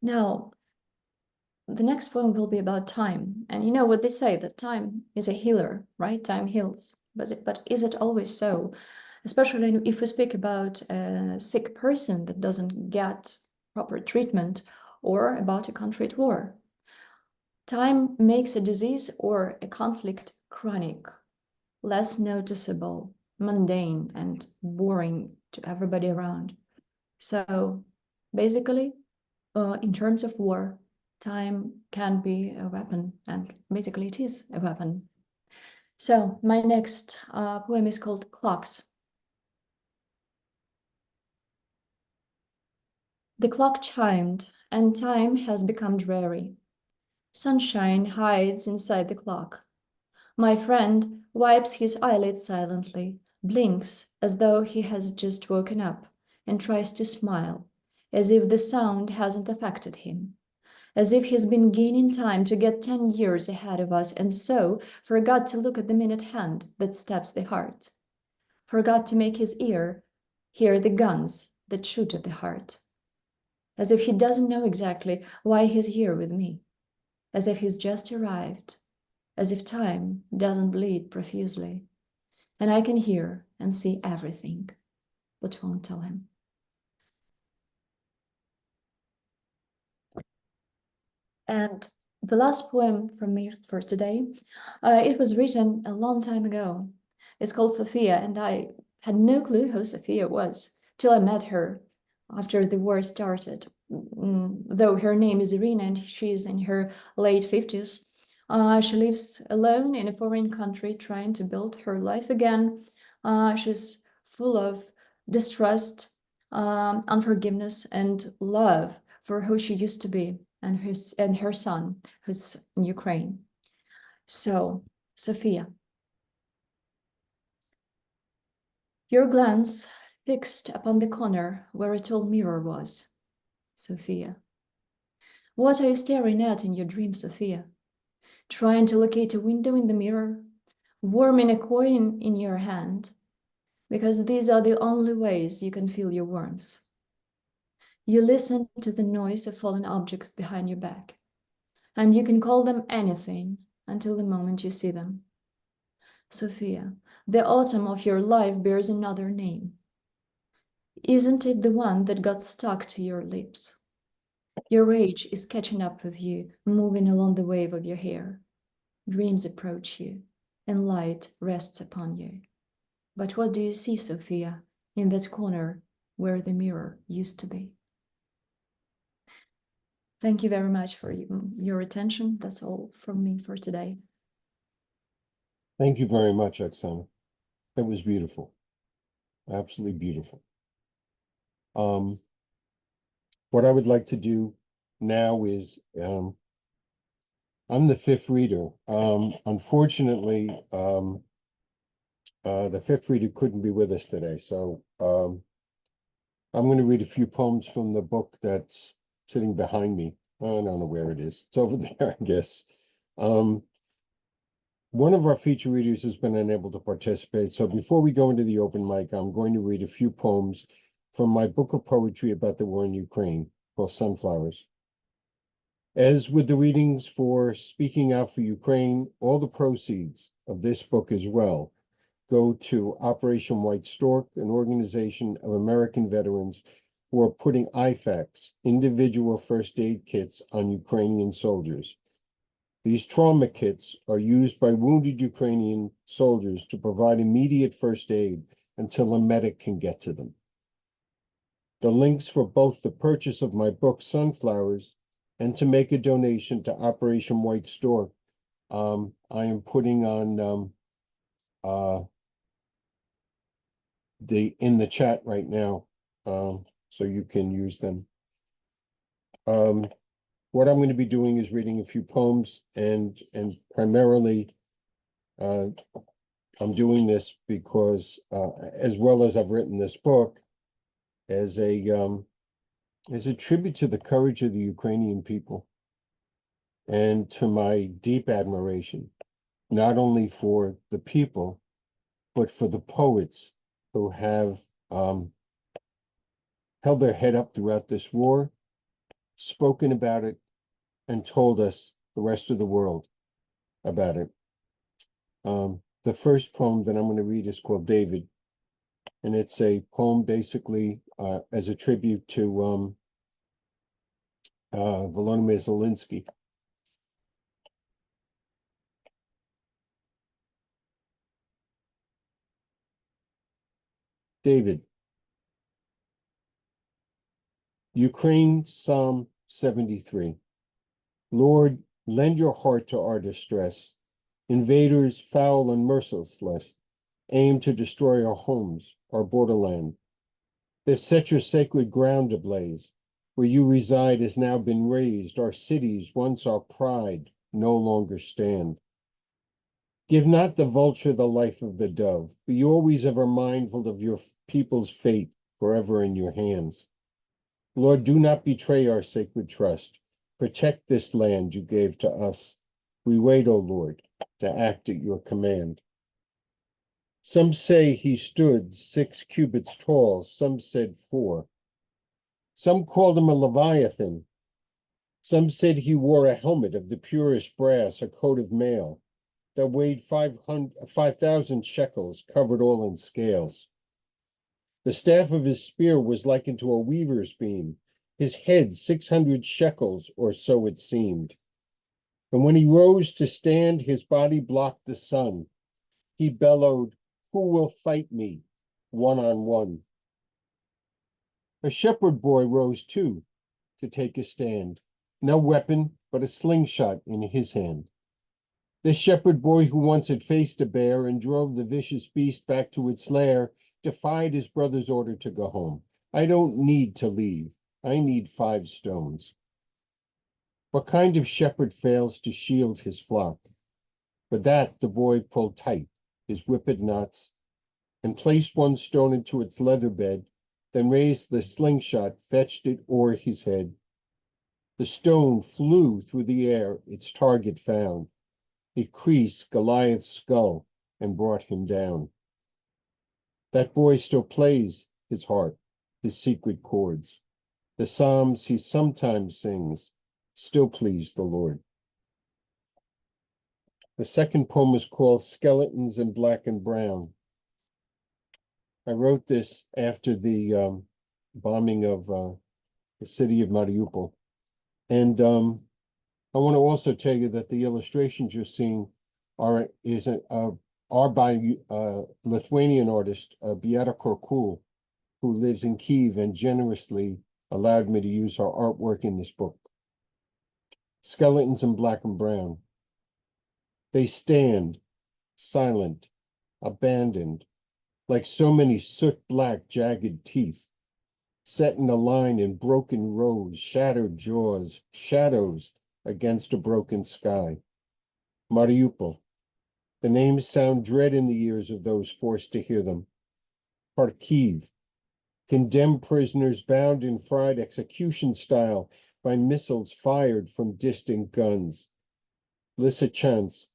[SPEAKER 5] Now, the next poem will be about time. And you know what they say, that time is a healer, right? Time heals. But is it always so? Especially if we speak about a sick person that doesn't get proper treatment, or about a country at war. Time makes a disease or a conflict chronic, less noticeable, mundane, and boring to everybody around. So basically, in terms of war, time can be a weapon, and basically it is a weapon. So my next poem is called Clocks. The clock chimed, and time has become dreary. Sunshine hides inside the clock. My friend wipes his eyelids silently, blinks as though he has just woken up, and tries to smile, as if the sound hasn't affected him, as if he's been gaining time to get 10 years ahead of us, and so forgot to look at the minute hand that stabs the heart, forgot to make his ear hear the guns that shoot at the heart, as if he doesn't know exactly why he's here with me, as if he's just arrived, as if time doesn't bleed profusely, and I can hear and see everything, but won't tell him. And the last poem from me for today, it was written a long time ago. It's called Sophia, and I had no clue who Sophia was till I met her after the war started. Though her name is Irina and she's in her late 50s. She lives alone in a foreign country trying to build her life again. She's full of distrust, unforgiveness, and love for who she used to be, and her son, who's in Ukraine. So, Sophia, your glance fixed upon the corner where a tall mirror was. Sophia. What are you staring at in your dream, Sophia? Trying to locate a window in the mirror? Warming a coin in your hand? Because these are the only ways you can feel your warmth. You listen to the noise of falling objects behind your back, and you can call them anything until the moment you see them. Sophia, the autumn of your life bears another name. Isn't it the one that got stuck to your lips? Your age is catching up with you, moving along the wave of your hair. Dreams approach you, and light rests upon you. But what do you see, Sophia, in that corner where the mirror used to be? Thank you very much for your attention. That's all from me for today.
[SPEAKER 2] Thank you very much, Oksana. That was beautiful. Absolutely beautiful. What I would like to do now is, I'm the fifth reader. Unfortunately, the fifth reader couldn't be with us today, so I'm going to read a few poems from the book that's sitting behind me. I don't know where it is. It's over there, I guess. One of our feature readers has been unable to participate, so before we go into the open mic, I'm going to read a few poems from my book of poetry about the war in Ukraine, called Sunflowers. As with the readings for Speaking Out for Ukraine, all the proceeds of this book as well go to Operation White Stork, an organization of American veterans who are putting IFAKs, individual first aid kits, on Ukrainian soldiers. These trauma kits are used by wounded Ukrainian soldiers to provide immediate first aid until a medic can get to them. The links for both the purchase of my book, Sunflowers, and to make a donation to Operation White Stork, I am putting on in the chat right now, so you can use them. What I'm going to be doing is reading a few poems, and primarily, I'm doing this because, as well as I've written this book, as a tribute to the courage of the Ukrainian people, and to my deep admiration, not only for the people, but for the poets who have held their head up throughout this war, spoken about it, and told us, the rest of the world, about it. The first poem that I'm going to read is called David, and it's a poem basically as a tribute to Volodymyr Zelensky. David. Ukraine, Psalm 73. Lord, lend your heart to our distress. Invaders, foul and merciless, aim to destroy our homes, our borderland. They've set your sacred ground ablaze. Where you reside has now been razed. Our cities, once our pride, no longer stand. Give not the vulture the life of the dove. Be always ever mindful of your people's fate, forever in your hands. Lord, do not betray our sacred trust. Protect this land you gave to us. We wait, O Lord, to act at your command. Some say he stood 6 cubits tall, some said 4. Some called him a Leviathan. Some said he wore a helmet of the purest brass, a coat of mail that weighed 5,000 shekels, covered all in scales. The staff of his spear was like unto a weaver's beam, his head 600 shekels, or so it seemed. And when he rose to stand, his body blocked the sun. He bellowed, "Who will fight me, 1-on-1?" A shepherd boy rose too, to take a stand. No weapon, but a slingshot in his hand. This shepherd boy, who once had faced a bear and drove the vicious beast back to its lair, defied his brother's order to go home. I don't need to leave. I need 5 stones. What kind of shepherd fails to shield his flock? But that the boy pulled tight, his whippet knots. and placed one stone into its leather bed, then raised the slingshot, fetched it o'er his head. The stone flew through the air, its target found. It creased Goliath's skull and brought him down. That boy still plays his harp, his secret chords. The psalms he sometimes sings still please the Lord. The second poem is called Skeletons in Black and Brown. I wrote this after the bombing of the city of Mariupol. And I want to also tell you that the illustrations you're seeing are by Lithuanian artist Beata Korkul, who lives in Kyiv and generously allowed me to use her artwork in this book. Skeletons in Black and Brown. They stand, silent, abandoned, like so many soot-black, jagged teeth, set in a line in broken rows, shattered jaws, shadows against a broken sky. Mariupol. The names sound dread in the ears of those forced to hear them. Kharkiv. Condemned prisoners bound and fried execution style by missiles fired from distant guns. Lysychansk.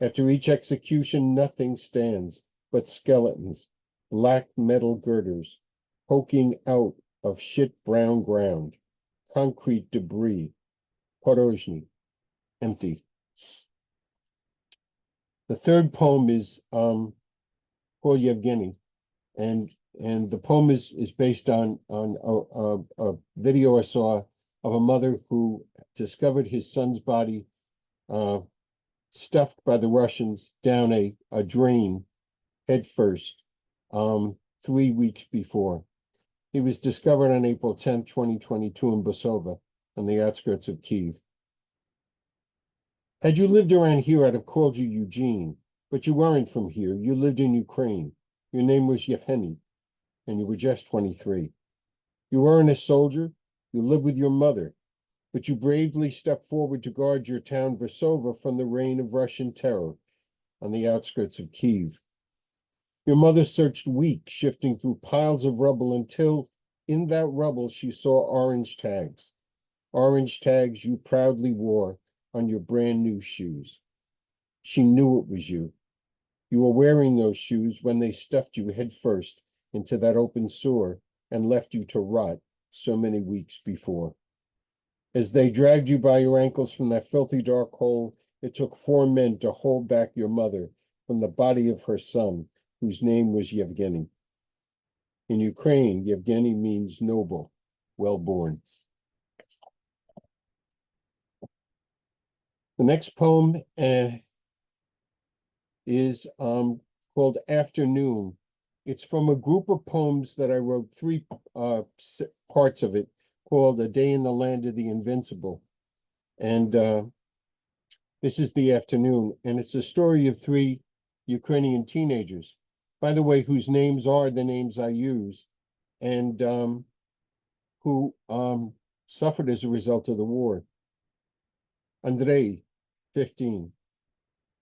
[SPEAKER 2] After each execution, nothing stands but skeletons, black metal girders, poking out of shit-brown ground, concrete debris, porozhny, empty. The third poem is called Yevgeny, and the poem is based on a video I saw of a mother who discovered his son's body stuffed by the Russians down a drain head first 3 weeks before. He was discovered on April 10th, 2022 in Bosova on the outskirts of Kyiv. Had you lived around here, I'd have called you Eugene, but you weren't from here. You lived in Ukraine. Your name was Yefheny, and you were just 23. You weren't a soldier. You lived with your mother, but you bravely stepped forward to guard your town, Bosova, from the reign of Russian terror on the outskirts of Kyiv. Your mother searched weeks, shifting through piles of rubble until in that rubble she saw orange tags you proudly wore on your brand new shoes. She knew it was you. You were wearing those shoes when they stuffed you head first into that open sewer and left you to rot so many weeks before. As they dragged you by your ankles from that filthy dark hole, it took 4 men to hold back your mother from the body of her son, whose name was Yevgeny. In Ukraine, Yevgeny means noble, well-born. The next poem is called Afternoon. It's from a group of poems that I wrote, 3 parts of it, called A Day in the Land of the Invincible. And this is the afternoon, and it's a story of 3 Ukrainian teenagers, by the way, whose names are the names I use, and who suffered as a result of the war. Andrei, 15.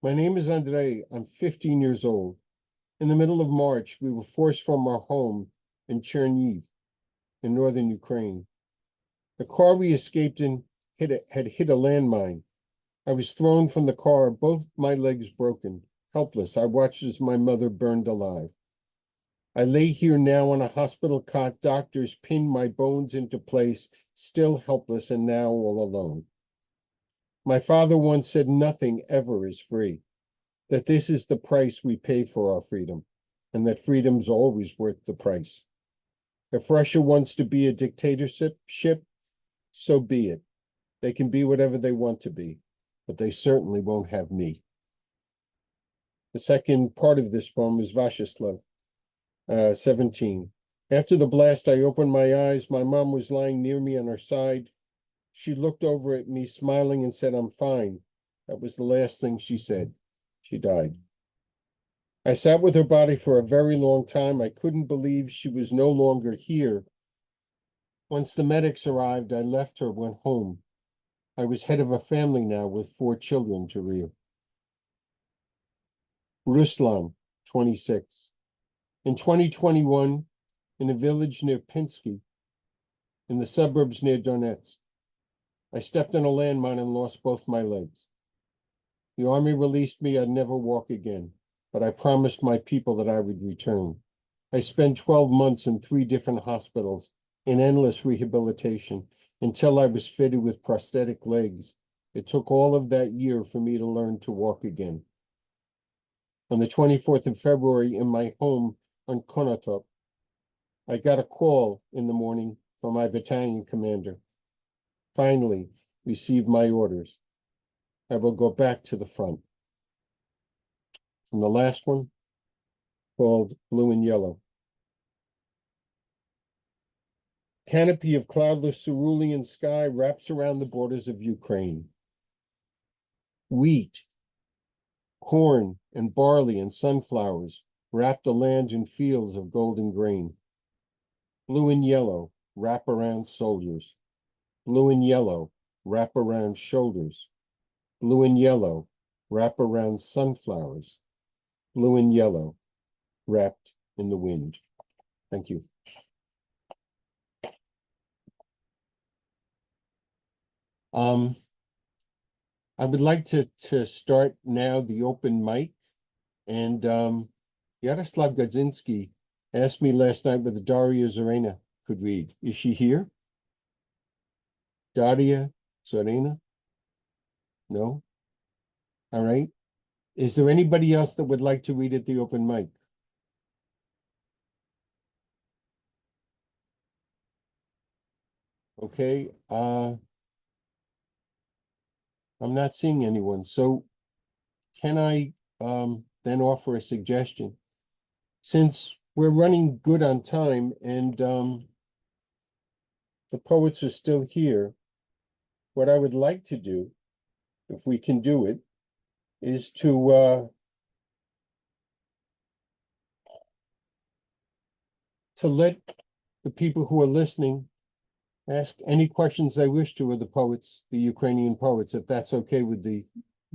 [SPEAKER 2] My name is Andrei. I'm 15 years old. In the middle of March, we were forced from our home in Chernihiv, in northern Ukraine. The car we escaped in had hit a landmine. I was thrown from the car, both my legs broken. Helpless, I watched as my mother burned alive. I lay here now on a hospital cot. Doctors pinned my bones into place, still helpless and now all alone. My father once said nothing ever is free, that this is the price we pay for our freedom, and that freedom's always worth the price. If Russia wants to be a dictatorship, so be it. They can be whatever they want to be, but they certainly won't have me. The second part of this poem is Vashislav, 17. After the blast, I opened my eyes. My mom was lying near me on her side. She looked over at me, smiling, and said, "I'm fine." That was the last thing she said. She died. I sat with her body for a very long time. I couldn't believe she was no longer here. Once the medics arrived, I left her, went home. I was head of a family now with 4 children to rear. Ruslan, 26. In 2021, in a village near Pinsky, in the suburbs near Donetsk, I stepped on a landmine and lost both my legs. The army released me. I'd never walk again, but I promised my people that I would return. I spent 12 months in 3 different hospitals in endless rehabilitation until I was fitted with prosthetic legs. It took all of that year for me to learn to walk again. On the 24th of February, in my home on Konotop, I got a call in the morning from my battalion commander. Finally, received my orders. I will go back to the front. And the last one, called Blue and Yellow. Canopy of cloudless cerulean sky wraps around the borders of Ukraine. Wheat, corn, and barley and sunflowers wrap the land in fields of golden grain. Blue and yellow wrap around soldiers. Blue and yellow wrap around shoulders. Blue and yellow wrap around sunflowers. Blue and yellow wrapped in the wind. Thank you. I would like to start now the open mic, and Yaroslav Godzinski asked me last night whether Daria Zorena could read. Is she here? Daria Zorena? No? All right. Is there anybody else that would like to read at the open mic? Okay, I'm not seeing anyone, so can I then offer a suggestion? Since we're running good on time and the poets are still here, what I would like to do, if we can do it, is to let the people who are listening ask any questions they wish to of the poets, the Ukrainian poets, if that's okay with the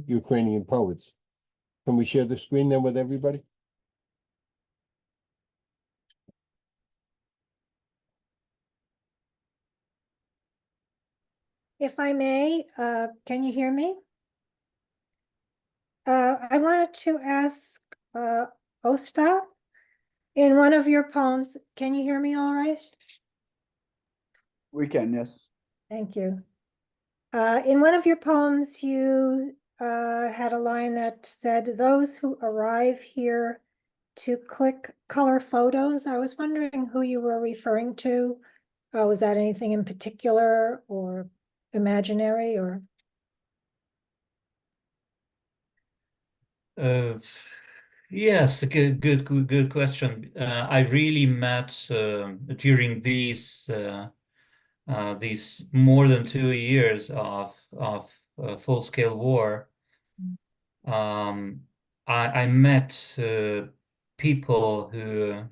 [SPEAKER 2] Ukrainian poets. Can we share the screen then with everybody?
[SPEAKER 6] If I may, can you hear me? I wanted to ask Ostap, in one of your poems, can you hear me all right?
[SPEAKER 7] We can, yes.
[SPEAKER 6] Thank you. In one of your poems, you had a line that said, "Those who arrive here to click color photos." I was wondering who you were referring to. Was that anything in particular or imaginary or?
[SPEAKER 4] Yes, a good question. I really met during these more than 2 years of full-scale war. I met people who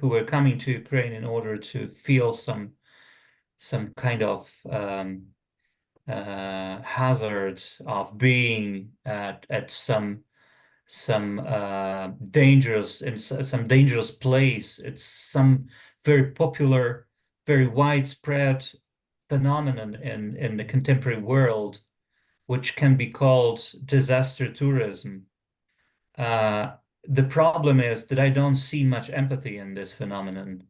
[SPEAKER 4] were coming to Ukraine in order to feel some kind of hazard of being at some dangerous some dangerous place. It's some very popular, very widespread phenomenon in the contemporary world, which can be called disaster tourism. The problem is that I don't see much empathy in this phenomenon.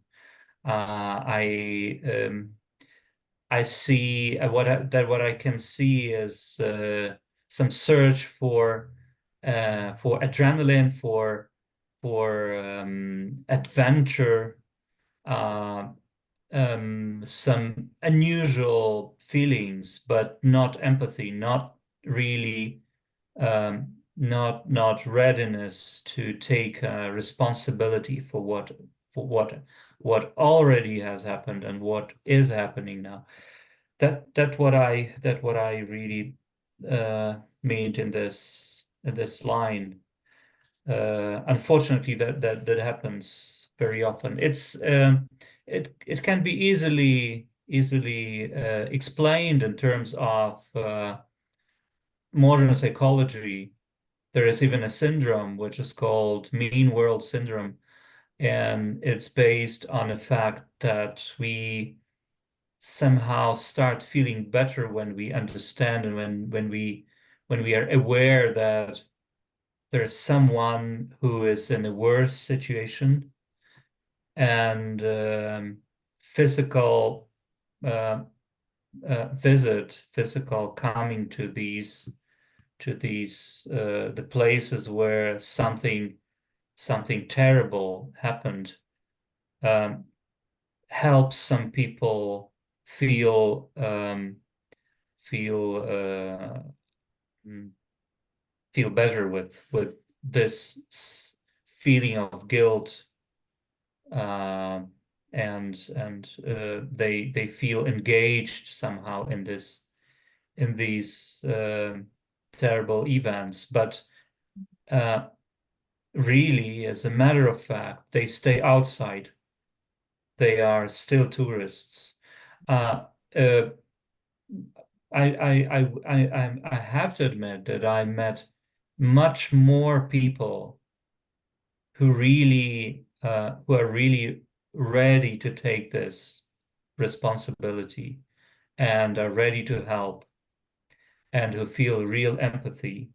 [SPEAKER 4] I see what I can see is some search for adrenaline, for adventure, some unusual feelings, but not empathy, not really, not readiness to take responsibility for what already has happened and what is happening now. That what I really meant in this line. Unfortunately, that happens very often. It can be easily explained in terms of modern psychology. There is even a syndrome which is called mean world syndrome, And it's based on the fact that we somehow start feeling better when we understand and when we are aware that there's someone who is in a worse situation, and physical physical coming to these the places where something terrible happened, helps some people feel feel better with this feeling of guilt, and they feel engaged somehow in these terrible events, but really, as a matter of fact, they stay outside. They are still tourists. I have to admit that I met much more people who are really ready to take this responsibility and are ready to help and who feel real empathy.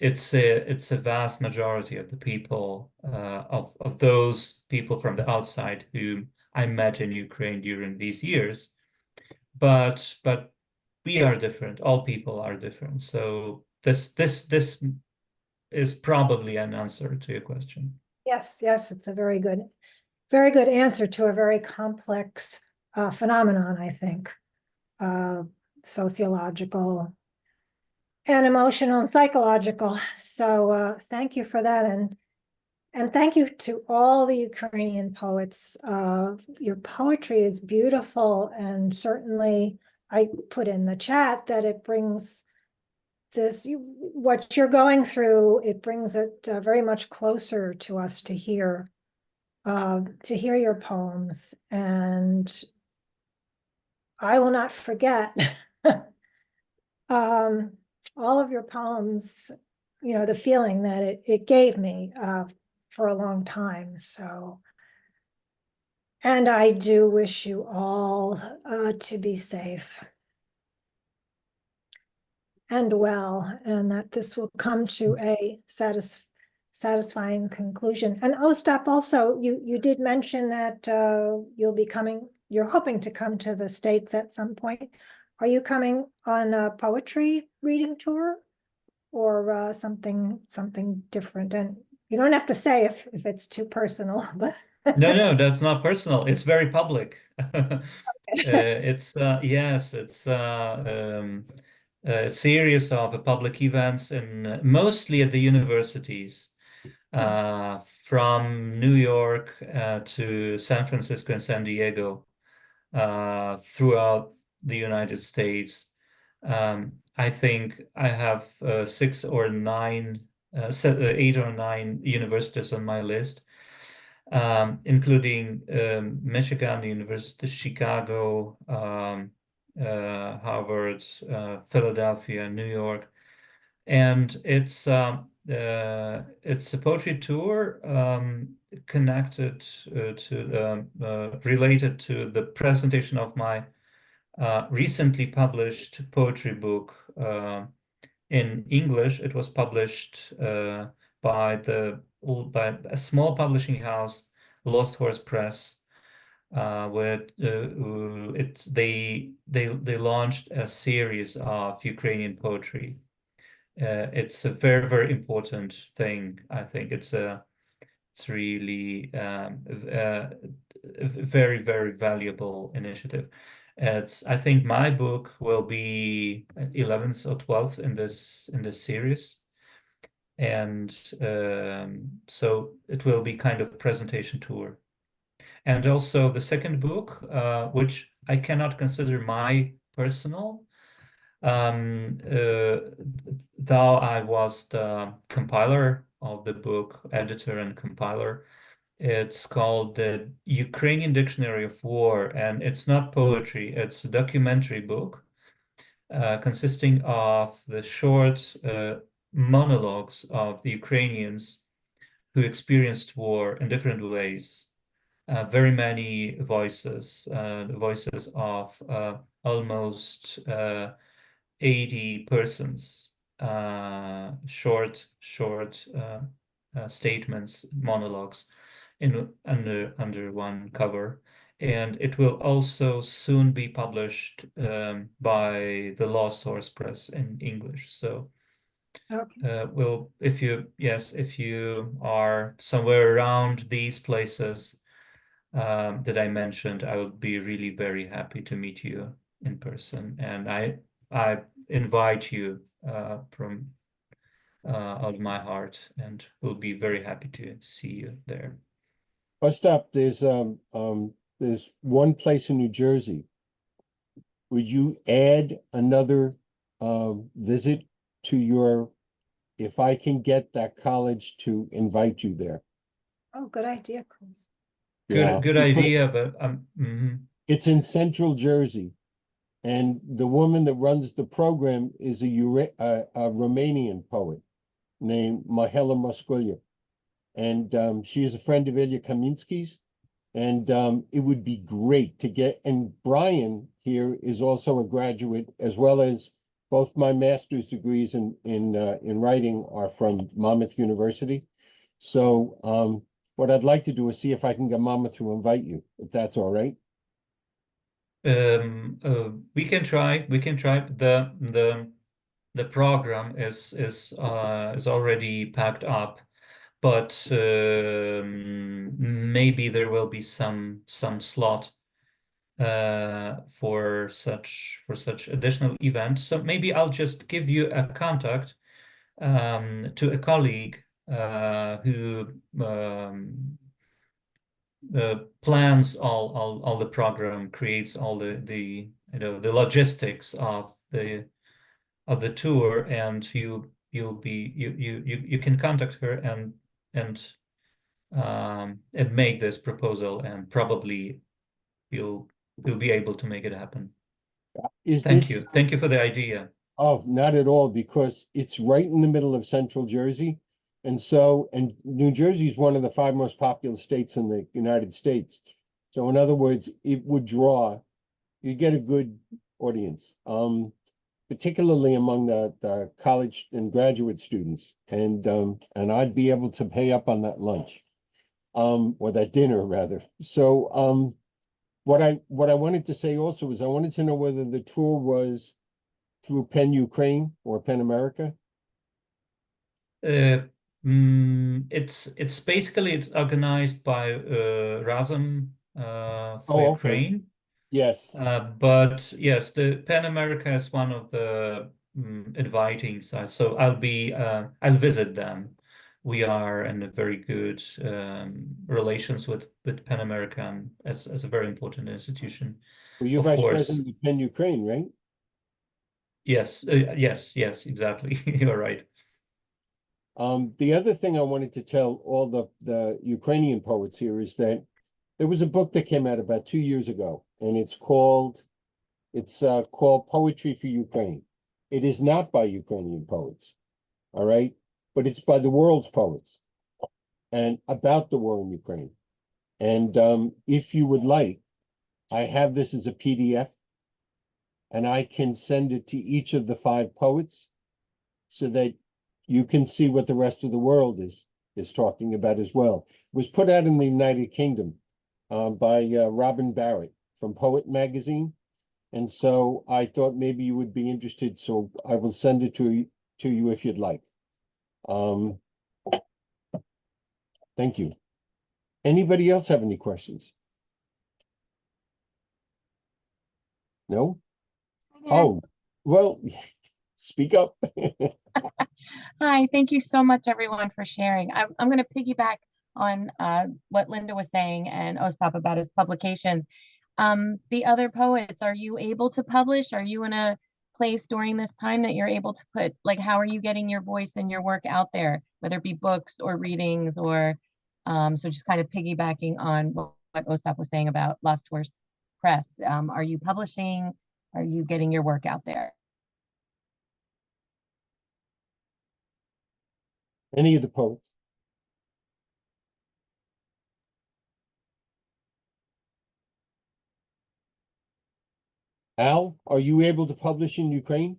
[SPEAKER 4] It's a vast majority of the people, of those people from the outside whom I met in Ukraine during these years. But we are different. All people are different. So this is probably an answer to your question.
[SPEAKER 6] Yes, yes, it's a very good answer to a very complex phenomenon, I think. Sociological and emotional and psychological. So thank you for that. And thank you to all the Ukrainian poets. Your poetry is beautiful, and certainly I put in the chat that it brings what you're going through, it brings it very much closer to us to hear your poems. And I will not forget all of your poems, the feeling that it gave me for a long time. So, and I do wish you all to be safe and well, and that this will come to a satisfying conclusion. And Ostap, also, you did mention that you're hoping to come to the States at some point. Are you coming on a poetry reading tour or something different? And you don't have to say if it's too personal, but
[SPEAKER 4] No, that's not personal. It's very public. It's a series of public events in mostly at the universities, from New York to San Francisco and San Diego, throughout the United States. I think I have 8 or 9 universities on my list, including Michigan University, Chicago, Harvard, Philadelphia, New York. And it's a poetry tour connected related to the presentation of my recently published poetry book in English. It was published by a small publishing house, Lost Horse Press. They launched a series of Ukrainian poetry. It's a very, very important thing. I think it's really a very, very valuable initiative. I think my book will be 11th or 12th in this series, and so it will be kind of presentation tour. And also the second book, which I cannot consider my personal, though I was the compiler of the book, editor and compiler. It's called the Ukrainian Dictionary of War, and it's not poetry, it's a documentary book consisting of the short monologues of the Ukrainians who experienced war in different ways. Very many voices, the voices of almost 80 persons, short statements, monologues under one cover. And it will also soon be published by the Law Source Press in English. So
[SPEAKER 6] Okay.
[SPEAKER 4] well, if you are somewhere around these places that I mentioned, I would be really very happy to meet you in person. And I invite you from out of my heart, and will be very happy to see you there.
[SPEAKER 2] Ostap, there's one place in New Jersey. Would you add another visit to your, if I can get that college to invite you there?
[SPEAKER 6] Oh, good idea, Chris.
[SPEAKER 2] Yeah,
[SPEAKER 4] Good
[SPEAKER 2] because
[SPEAKER 4] idea, but
[SPEAKER 2] it's in Central Jersey, and the woman that runs the program is a Romanian poet named Mahela Moscolia, and she is a friend of Ilya Kaminsky's, and it would be great to get. And Brian here is also a graduate, as well as both my master's degrees in writing are from Monmouth University. So what I'd like to do is see if I can get Monmouth to invite you, if that's all right.
[SPEAKER 4] we can try. The program is already packed up, but maybe there will be some slot for such additional events. So maybe I'll just give you a contact to a colleague who plans all the program, creates all the the logistics of the tour, and you can contact her and make this proposal, and probably you'll be able to make it happen. Thank you for the idea.
[SPEAKER 2] Oh, not at all, because it's right in the middle of Central Jersey. And New Jersey is one of the 5 most populous states in the United States. So in other words, it would you get a good audience, particularly among the college and graduate students. And I'd be able to pay up on that lunch, or that dinner rather. So what I wanted to say also is I wanted to know whether the tour was through Penn Ukraine or Penn America.
[SPEAKER 4] It's basically it's organized by Razum for
[SPEAKER 2] Oh, okay.
[SPEAKER 4] Ukraine.
[SPEAKER 2] Yes.
[SPEAKER 4] But yes, the Pan America is one of the inviting sites. So I'll visit them. We are in a very good relations with Pan American as a very important institution.
[SPEAKER 2] Well, you're
[SPEAKER 4] Of
[SPEAKER 2] vice
[SPEAKER 4] course.
[SPEAKER 2] president of Penn Ukraine, right?
[SPEAKER 4] Yes, yes, exactly. You're right.
[SPEAKER 2] The other thing I wanted to tell all the Ukrainian poets here is that there was a book that came out about 2 years ago, and it's called Poetry for Ukraine. It is not by Ukrainian poets, all right, but it's by the world's poets and about the war in Ukraine. And if you would like, I have this as a PDF, and I can send it to each of the 5 poets so that you can see what the rest of the world is talking about as well. It was put out in the United Kingdom by Robin Barrett from Poet Magazine. And so I thought maybe you would be interested, so I will send it to you if you'd like. Thank you. Anybody else have any questions? No? Oh, well, speak up.
[SPEAKER 8] Hi, thank you so much, everyone, for sharing. I'm going to piggyback on what Linda was saying and Ostap about his publications. The other poets, are you able to publish? Are you in a place during this time that you're able to put, like, how are you getting your voice and your work out there, whether it be books or readings or, so just kind of piggybacking on what Ostap was saying about Law Source Press. Are you publishing? Are you getting your work out there?
[SPEAKER 2] Any of the poets? Al, are you able to publish in Ukraine?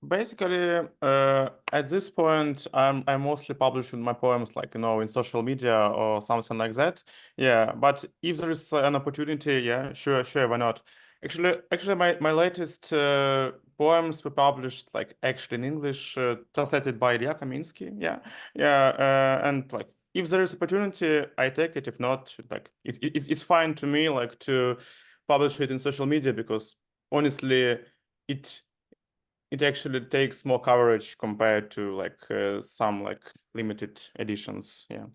[SPEAKER 3] Basically, at this point, I'm mostly publishing my poems, like, in social media or something like that. Yeah, but if there is an opportunity, yeah, sure, why not? Actually, my latest poems were published, like, actually in English, translated by Ilya Kaminsky. Yeah, and like, if there is opportunity, I take it. If not, like, it's fine to me, like, to publish it in social media, because honestly, it actually takes more coverage compared to like some like limited editions. Yeah,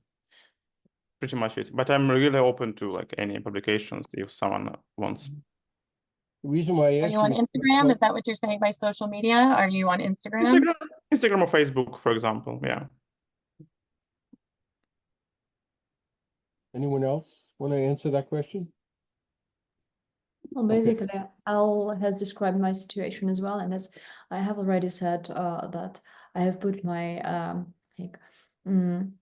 [SPEAKER 3] pretty much it. But I'm really open to like any publications if someone wants.
[SPEAKER 2] The reason why I
[SPEAKER 8] Are
[SPEAKER 2] asked
[SPEAKER 8] you on
[SPEAKER 2] is
[SPEAKER 8] Instagram?
[SPEAKER 2] because-
[SPEAKER 8] Is that what you're saying by social media? Are you on Instagram?
[SPEAKER 3] Instagram or Facebook, for example. Yeah.
[SPEAKER 2] Anyone else want to answer that question?
[SPEAKER 5] Well,
[SPEAKER 2] Okay.
[SPEAKER 5] basically, Al has described my situation as well, and as I have already said, that I have put my like, mm,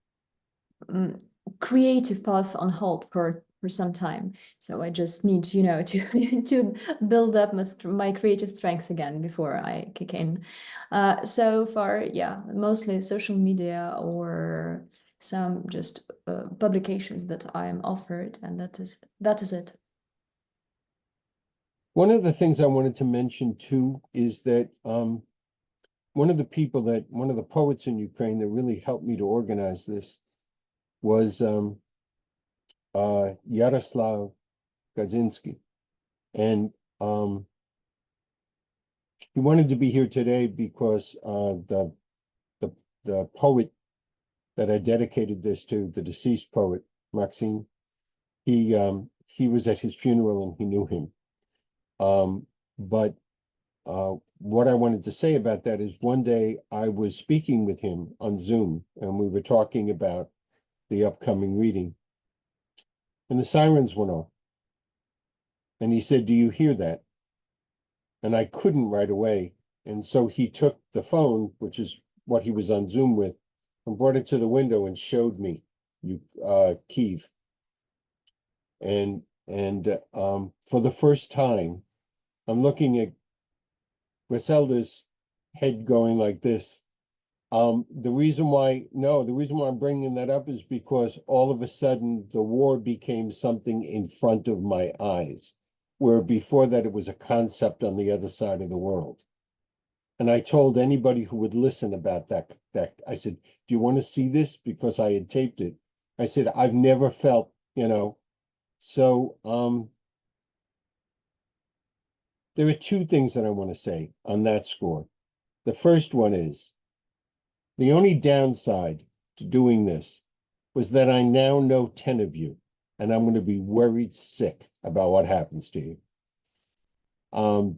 [SPEAKER 5] creative path on hold for some time. So I just need, to to build up my creative strengths again before I kick in. So far, yeah, mostly social media or some just publications that I am offered, and that is it.
[SPEAKER 2] One of the things I wanted to mention too is that one of the poets in Ukraine that really helped me to organize this was Yaroslav Kaczynski. And he wanted to be here today because the poet that I dedicated this to, the deceased poet, Maxine, he was at his funeral and he knew him. But what I wanted to say about that is one day I was speaking with him on Zoom and we were talking about the upcoming reading. And the sirens went off. And he said, "Do you hear that?" And I couldn't right away. And so he took the phone, which is what he was on Zoom with, and brought it to the window and showed me Kiev. And for the first time, I'm looking at Griselda's head going like this. The reason why I'm bringing that up is because all of a sudden the war became something in front of my eyes, where before that it was a concept on the other side of the world. And I told anybody who would listen about that I said, "Do you want to see this?" Because I had taped it. I said, "I've never felt, So there are two things that I want to say on that score. The first one is the only downside to doing this was that I now know 10 of you, and I'm going to be worried sick about what happens to you.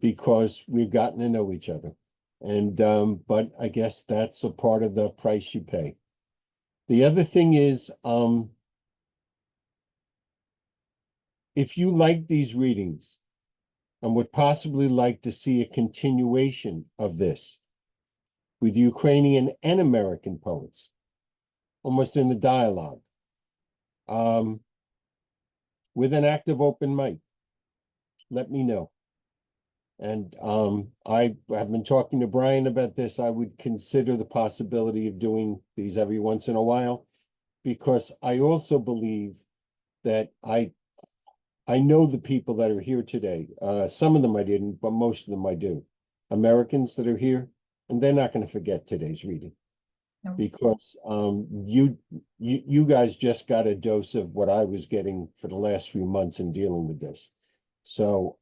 [SPEAKER 2] Because we've gotten to know each other. And but I guess that's a part of the price you pay. The other thing is, if you like these readings and would possibly like to see a continuation of this with Ukrainian and American poets, almost in a dialogue, with an active open mic, let me know. And I have been talking to Brian about this. I would consider the possibility of doing these every once in a while, because I also believe that I know the people that are here today. Some of them I didn't, but most of them I do. Americans that are here, and they're not going to forget today's reading.
[SPEAKER 6] No.
[SPEAKER 2] Because you guys just got a dose of what I was getting for the last few months in dealing with this. So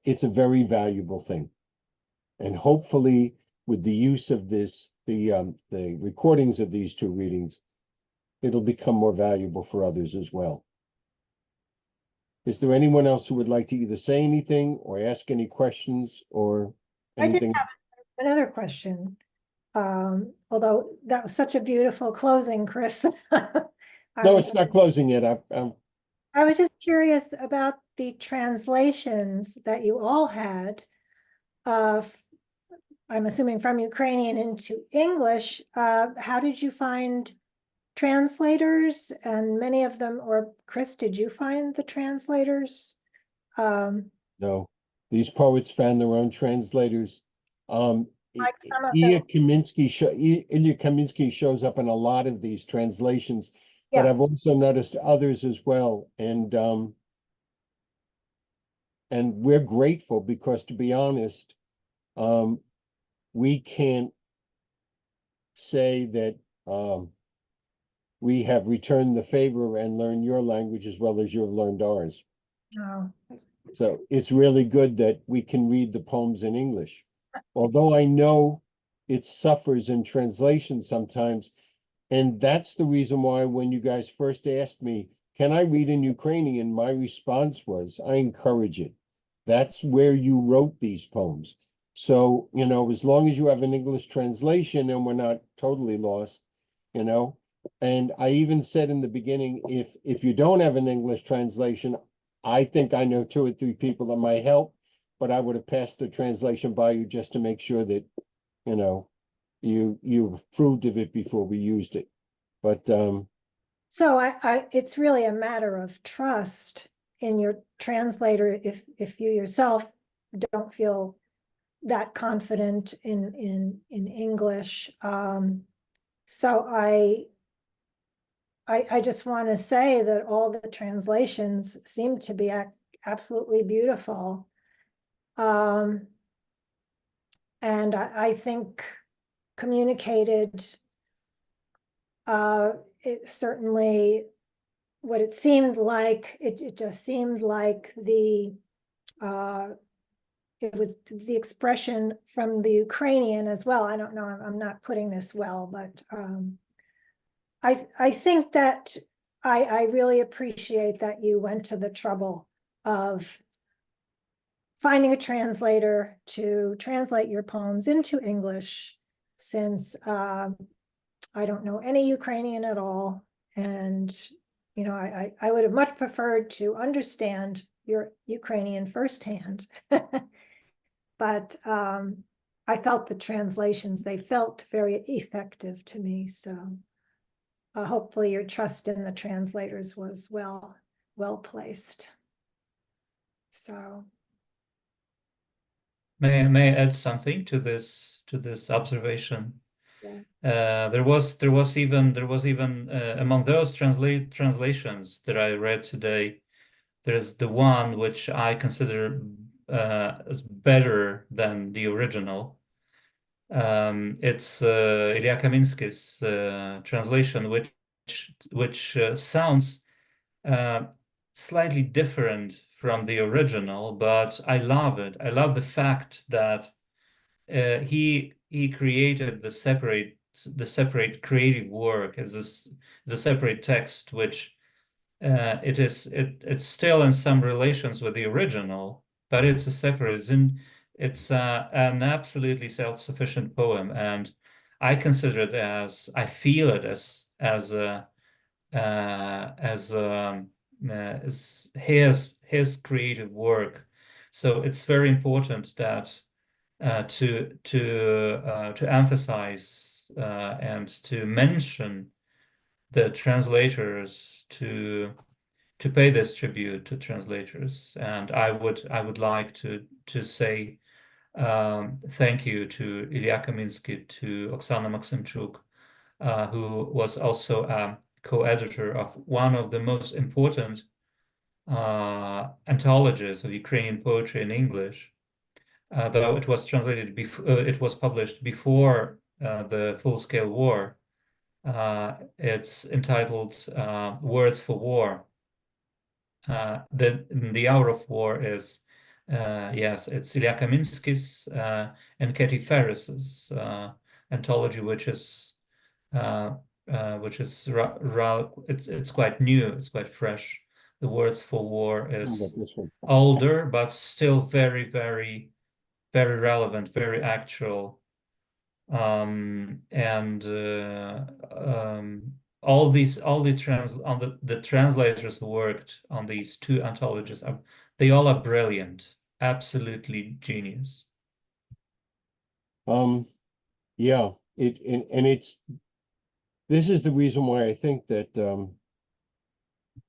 [SPEAKER 2] it's a very valuable thing. And hopefully with the use of this, the recordings of these two readings, it'll become more valuable for others as well. Is there anyone else who would like to either say anything or ask any questions or
[SPEAKER 6] I did
[SPEAKER 2] anything?
[SPEAKER 6] have another question. Although that was such a beautiful closing, Chris.
[SPEAKER 2] No, it's not closing yet.
[SPEAKER 6] I was just curious about the translations that you all had. I'm assuming from Ukrainian into English. How did you find translators? And many of them, or Chris, did you find the translators?
[SPEAKER 2] No, these poets found their own translators.
[SPEAKER 6] Like some of
[SPEAKER 2] Ilya
[SPEAKER 6] them.
[SPEAKER 2] Kaminsky shows up in a lot of these translations, but
[SPEAKER 6] Yeah.
[SPEAKER 2] I've also noticed others as well. And we're grateful because, to be honest, we can't say that we have returned the favor and learned your language as well as you've learned ours.
[SPEAKER 6] No.
[SPEAKER 2] So it's really good that we can read the poems in English. Although I know it suffers in translation sometimes. And that's the reason why when you guys first asked me, can I read in Ukrainian? My response was, I encourage it. That's where you wrote these poems. So, as long as you have an English translation and we're not totally lost, and I even said in the beginning, if you don't have an English translation, I think I know 2 or 3 people that might help, but I would have passed the translation by you just to make sure that, you approved of it before we used it. But
[SPEAKER 6] So it's really a matter of trust in your translator if you yourself don't feel that confident in English. So I just want to say that all the translations seem to be absolutely beautiful. And I think communicated it certainly what it seemed like, it just seemed like it was the expression from the Ukrainian as well. I don't know, I'm not putting this well, but I think that I really appreciate that you went to the trouble of finding a translator to translate your poems into English, since I don't know any Ukrainian at all. And, I would have much preferred to understand your Ukrainian firsthand. But I felt the translations, they felt very effective to me. So hopefully your trust in the translators was well placed. So.
[SPEAKER 4] May I add something to this observation?
[SPEAKER 6] Yeah.
[SPEAKER 4] There was even among those translations that I read today, there's the one which I consider as better than the original. It's Ilya Kaminsky's translation, which sounds slightly different from the original, but I love it. I love the fact that he created the separate creative work as the separate text, which it's still in some relations with the original, but it's a separate. It's an absolutely self-sufficient poem, and I consider it I feel it as his creative work. So it's very important that to emphasize and to mention the translators, to pay this tribute to translators. And I would like to say thank you to Ilya Kaminsky, to Oksana Maximchuk, who was also a co-editor of one of the most important anthologies of Ukrainian poetry in English. Though it was translated before, it was published before the full-scale war. It's entitled "Words for War." The Hour of War is yes, it's Ilya Kaminsky's and Katie Ferris's anthology, which is it's quite new, it's quite fresh. The Words for War is older, but still very, very, very relevant, very actual. And all the translators who worked on these 2 anthologies they all are brilliant, absolutely genius.
[SPEAKER 2] Yeah, this is the reason why I think that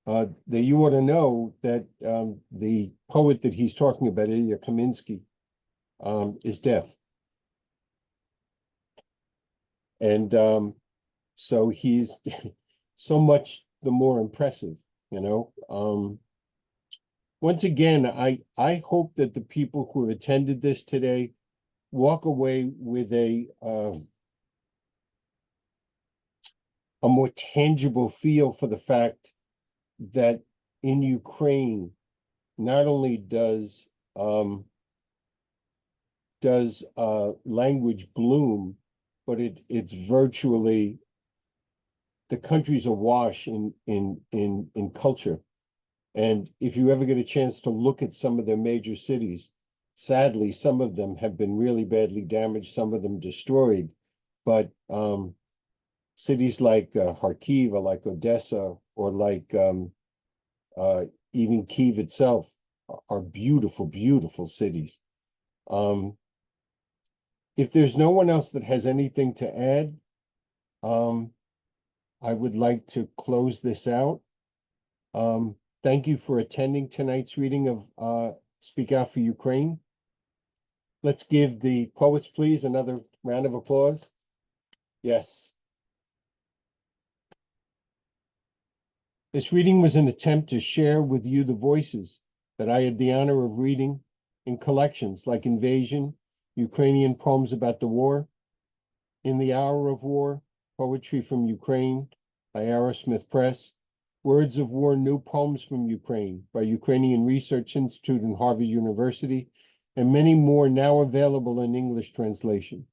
[SPEAKER 2] that you ought to know that the poet that he's talking about, Ilya Kaminsky, is deaf. And so he's so much the more impressive, you know. Once again, I hope that the people who have attended this today walk away with a more tangible feel for the fact that in Ukraine, not only does language bloom, but it's virtually, the country's awash in culture. And if you ever get a chance to look at some of their major cities, sadly, some of them have been really badly damaged, some of them destroyed. But cities like Kharkiv or like Odessa or like even Kyiv itself are beautiful, beautiful cities. If there's no one else that has anything to add, I would like to close this out. Thank you for attending tonight's reading of Speak Out for Ukraine. Let's give the poets, please, another round of applause. Yes. This reading was an attempt to share with you the voices that I had the honor of reading in collections like Invasion, Ukrainian Poems About the War, In the Hour of War, Poetry from Ukraine by Aerosmith Press, Words of War, New Poems from Ukraine by Ukrainian Research Institute and Harvard University, and many more now available in English translation.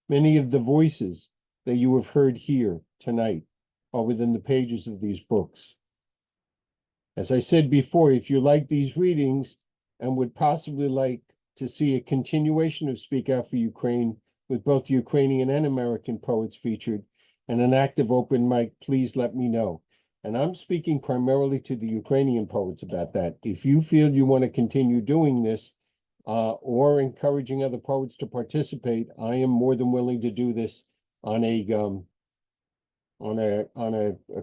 [SPEAKER 2] Many of the voices that you have heard here tonight are within the pages of these books. As I said before, if you like these readings and would possibly like to see a continuation of Speak Out for Ukraine with both Ukrainian and American poets featured and an active open mic, please let me know. And I'm speaking primarily to the Ukrainian poets about that. If you feel you want to continue doing this or encouraging other poets to participate, I am more than willing to do this on a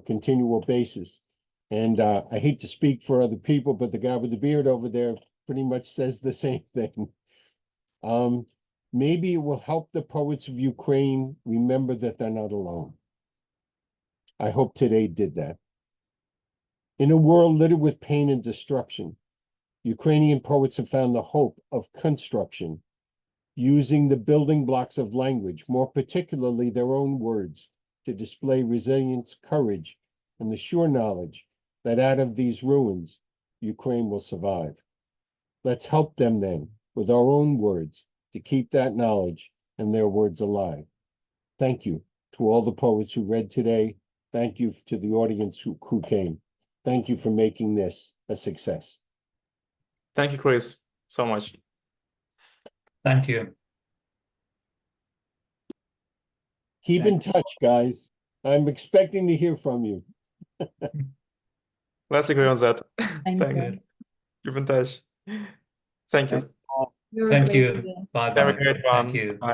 [SPEAKER 2] continual basis. And I hate to speak for other people, but the guy with the beard over there pretty much says the same thing. Maybe it will help the poets of Ukraine remember that they're not alone. I hope today did that. In a world littered with pain and destruction, Ukrainian poets have found the hope of construction, using the building blocks of language, more particularly their own words, to display resilience, courage, and the sure knowledge that out of these ruins, Ukraine will survive. Let's help them then, with our own words, to keep that knowledge and their words alive. Thank you to all the poets who read today. Thank you to the audience who came. Thank you for making this a success.
[SPEAKER 3] Thank you, Chris, so much.
[SPEAKER 4] Thank you.
[SPEAKER 2] Keep in touch, guys. I'm expecting to hear from you.
[SPEAKER 3] Let's agree on that.
[SPEAKER 5] Thank
[SPEAKER 3] Thank
[SPEAKER 5] you.
[SPEAKER 3] you. Keep in touch. Thank you.
[SPEAKER 5] You're a
[SPEAKER 4] Thank
[SPEAKER 5] great
[SPEAKER 4] you.
[SPEAKER 5] audience.
[SPEAKER 4] Bye
[SPEAKER 3] Have a
[SPEAKER 4] bye.
[SPEAKER 3] great one.
[SPEAKER 4] Thank you.
[SPEAKER 3] Bye.